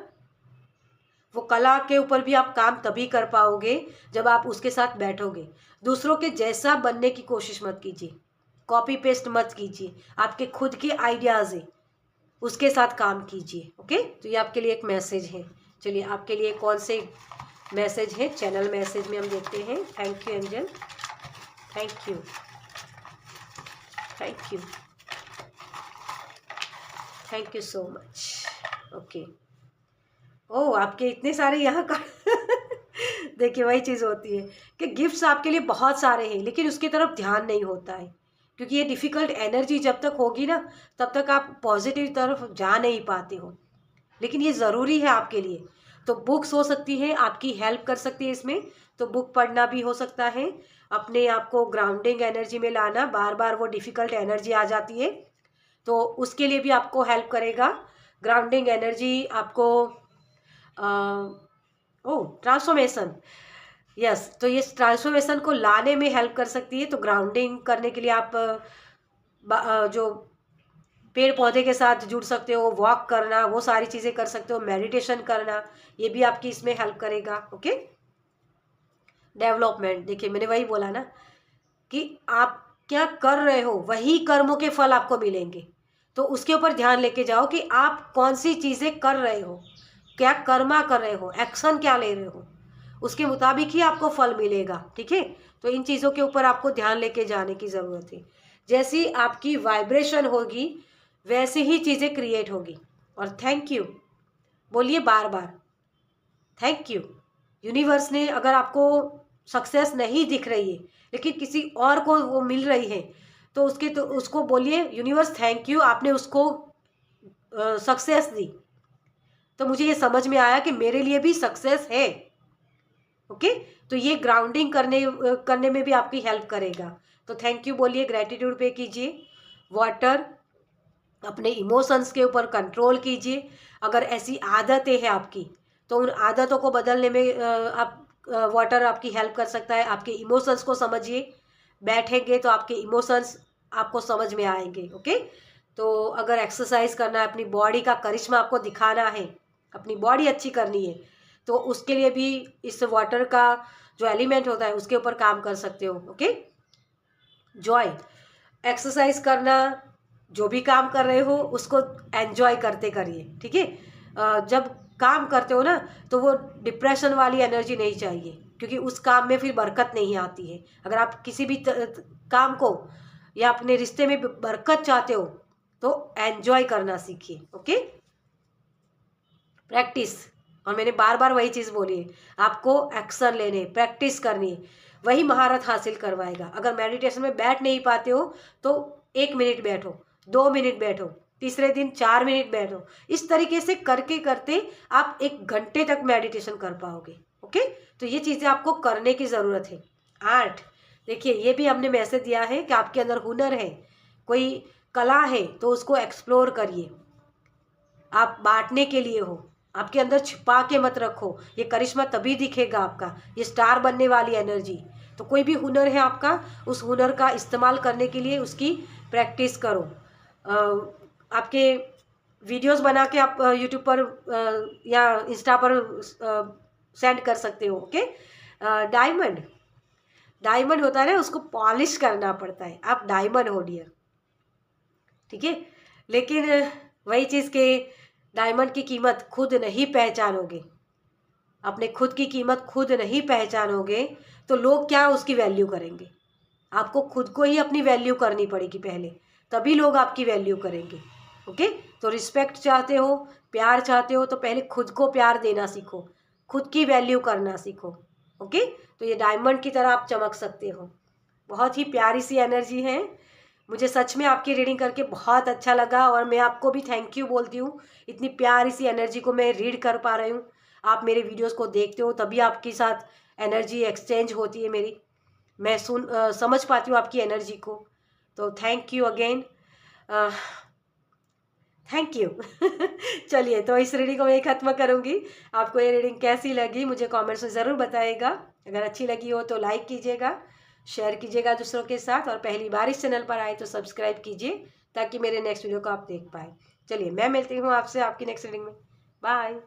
वो कला के ऊपर भी आप काम तभी कर पाओगे जब आप उसके साथ बैठोगे। दूसरों के जैसा बनने की कोशिश मत कीजिए, कॉपी पेस्ट मत कीजिए, आपके खुद के आइडियाज़ है उसके साथ काम कीजिए। ओके, तो ये आपके लिए एक मैसेज है। चलिए आपके लिए कौन से मैसेज है चैनल मैसेज में हम देखते हैं। Thank you angel, thank you, thank you, thank you so much. Okay, oh आपके इतने सारे यहाँ का देखिए वही चीज़ होती है कि गिफ्ट्स आपके लिए बहुत सारे हैं, लेकिन उसकी तरफ ध्यान नहीं होता है, क्योंकि ये डिफ़िकल्ट एनर्जी जब तक होगी ना, तब तक आप पॉजिटिव तरफ जा नहीं पाते हो। लेकिन ये ज़रूरी है आपके लिए। तो बुक्स हो सकती है, आपकी हेल्प कर सकती है इसमें। तो बुक पढ़ना भी हो सकता है, अपने आप को ग्राउंडिंग एनर्जी में लाना। बार बार वो डिफ़िकल्ट एनर्जी आ जाती है, तो उसके लिए भी आपको हेल्प करेगा। ग्राउंडिंग एनर्जी आपको ओह, ट्रांसफॉर्मेशन, यस। तो ये ट्रांसफॉर्मेशन को लाने में हेल्प कर सकती है। तो ग्राउंडिंग करने के लिए आप जो पेड़ पौधे के साथ जुड़ सकते हो, वॉक करना, वो सारी चीज़ें कर सकते हो, मेडिटेशन करना, ये भी आपकी इसमें हेल्प करेगा। ओके। डेवलपमेंट, देखिए मैंने वही बोला ना कि आप क्या कर रहे हो वही कर्मों के फल आपको मिलेंगे। तो उसके ऊपर ध्यान लेके जाओ कि आप कौन सी चीज़ें कर रहे हो, क्या कर्मा कर रहे हो, एक्शन क्या ले रहे हो, उसके मुताबिक ही आपको फल मिलेगा। ठीक है। तो इन चीज़ों के ऊपर आपको ध्यान लेके जाने की ज़रूरत है। जैसी आपकी वाइब्रेशन होगी वैसे ही चीज़ें क्रिएट होगी। और थैंक यू बोलिए बार बार, थैंक यू। यूनिवर्स ने अगर आपको सक्सेस नहीं दिख रही है लेकिन किसी और को वो मिल रही है तो उसको बोलिए यूनिवर्स थैंक यू, आपने उसको सक्सेस दी। तो मुझे ये समझ में आया कि मेरे लिए भी सक्सेस है। ओके। तो ये ग्राउंडिंग करने में भी आपकी हेल्प करेगा। तो थैंक यू बोलिए, ग्रेटिट्यूड पे कीजिए, वाटर, अपने इमोशंस के ऊपर कंट्रोल कीजिए। अगर ऐसी आदतें हैं आपकी तो उन आदतों को बदलने में आप वाटर आपकी हेल्प कर सकता है। आपके इमोशंस को समझिए, बैठेंगे तो आपके इमोशंस आपको समझ में आएंगे। ओके। तो अगर एक्सरसाइज करना है, अपनी बॉडी का करिश्मा आपको दिखाना है, अपनी बॉडी अच्छी करनी है, तो उसके लिए भी इस वाटर का जो एलिमेंट होता है उसके ऊपर काम कर सकते हो। ओके। जॉय, एक्सरसाइज करना, जो भी काम कर रहे हो उसको एंजॉय करते करिए। ठीक है। जब काम करते हो ना तो वो डिप्रेशन वाली एनर्जी नहीं चाहिए, क्योंकि उस काम में फिर बरकत नहीं आती है। अगर आप किसी भी काम को या अपने रिश्ते में बरकत चाहते हो तो एंजॉय करना सीखिए। ओके। प्रैक्टिस, और मैंने बार बार वही चीज़ बोली है, आपको एक्शन लेने, प्रैक्टिस करनी है, वही महारत हासिल करवाएगा। अगर मेडिटेशन में बैठ नहीं पाते हो तो 1 मिनट बैठो, 2 मिनट बैठो, तीसरे दिन 4 मिनट बैठो। इस तरीके से करके करते आप 1 घंटे तक मेडिटेशन कर पाओगे। ओके। तो ये चीज़ें आपको करने की ज़रूरत है। आर्ट, देखिए ये भी हमने मैसेज दिया है कि आपके अंदर हुनर है, कोई कला है तो उसको एक्सप्लोर करिए। आप बांटने के लिए हो, आपके अंदर छिपा के मत रखो, ये करिश्मा तभी दिखेगा आपका, ये स्टार बनने वाली एनर्जी। तो कोई भी हुनर है आपका, उस हुनर का इस्तेमाल करने के लिए उसकी प्रैक्टिस करो। आपके वीडियोस बना के आप यूट्यूब पर या इंस्टा पर सेंड कर सकते हो। ओके। डायमंड, डायमंड होता है ना, उसको पॉलिश करना पड़ता है। आप डायमंड हो डियर। ठीक है। लेकिन वही चीज़ के डायमंड की कीमत खुद नहीं पहचानोगे, अपने खुद की कीमत खुद नहीं पहचानोगे तो लोग क्या उसकी वैल्यू करेंगे। आपको खुद को ही अपनी वैल्यू करनी पड़ेगी पहले, तभी लोग आपकी वैल्यू करेंगे। ओके। तो रिस्पेक्ट चाहते हो, प्यार चाहते हो तो पहले खुद को प्यार देना सीखो, खुद की वैल्यू करना सीखो। ओके। तो ये डायमंड की तरह आप चमक सकते हो। बहुत ही प्यारी सी एनर्जी है। मुझे सच में आपकी रीडिंग करके बहुत अच्छा लगा और मैं आपको भी थैंक यू बोलती हूँ। इतनी प्यारी सी एनर्जी को मैं रीड कर पा रही हूँ। आप मेरे वीडियोस को देखते हो तभी आपके साथ एनर्जी एक्सचेंज होती है मेरी, मैं समझ पाती हूँ आपकी एनर्जी को। तो thank you again, thank you. चलिए, तो इस रीडिंग को मैं ख़त्म करूँगी। आपको ये रीडिंग कैसी लगी मुझे कमेंट्स में ज़रूर बताइएगा। अगर अच्छी लगी हो तो लाइक कीजिएगा, शेयर कीजिएगा दूसरों के साथ, और पहली बार इस चैनल पर आए तो सब्सक्राइब कीजिए ताकि मेरे नेक्स्ट वीडियो को आप देख पाए। चलिए, मैं मिलती हूँ आपसे आपकी नेक्स्ट रीडिंग में। बाय।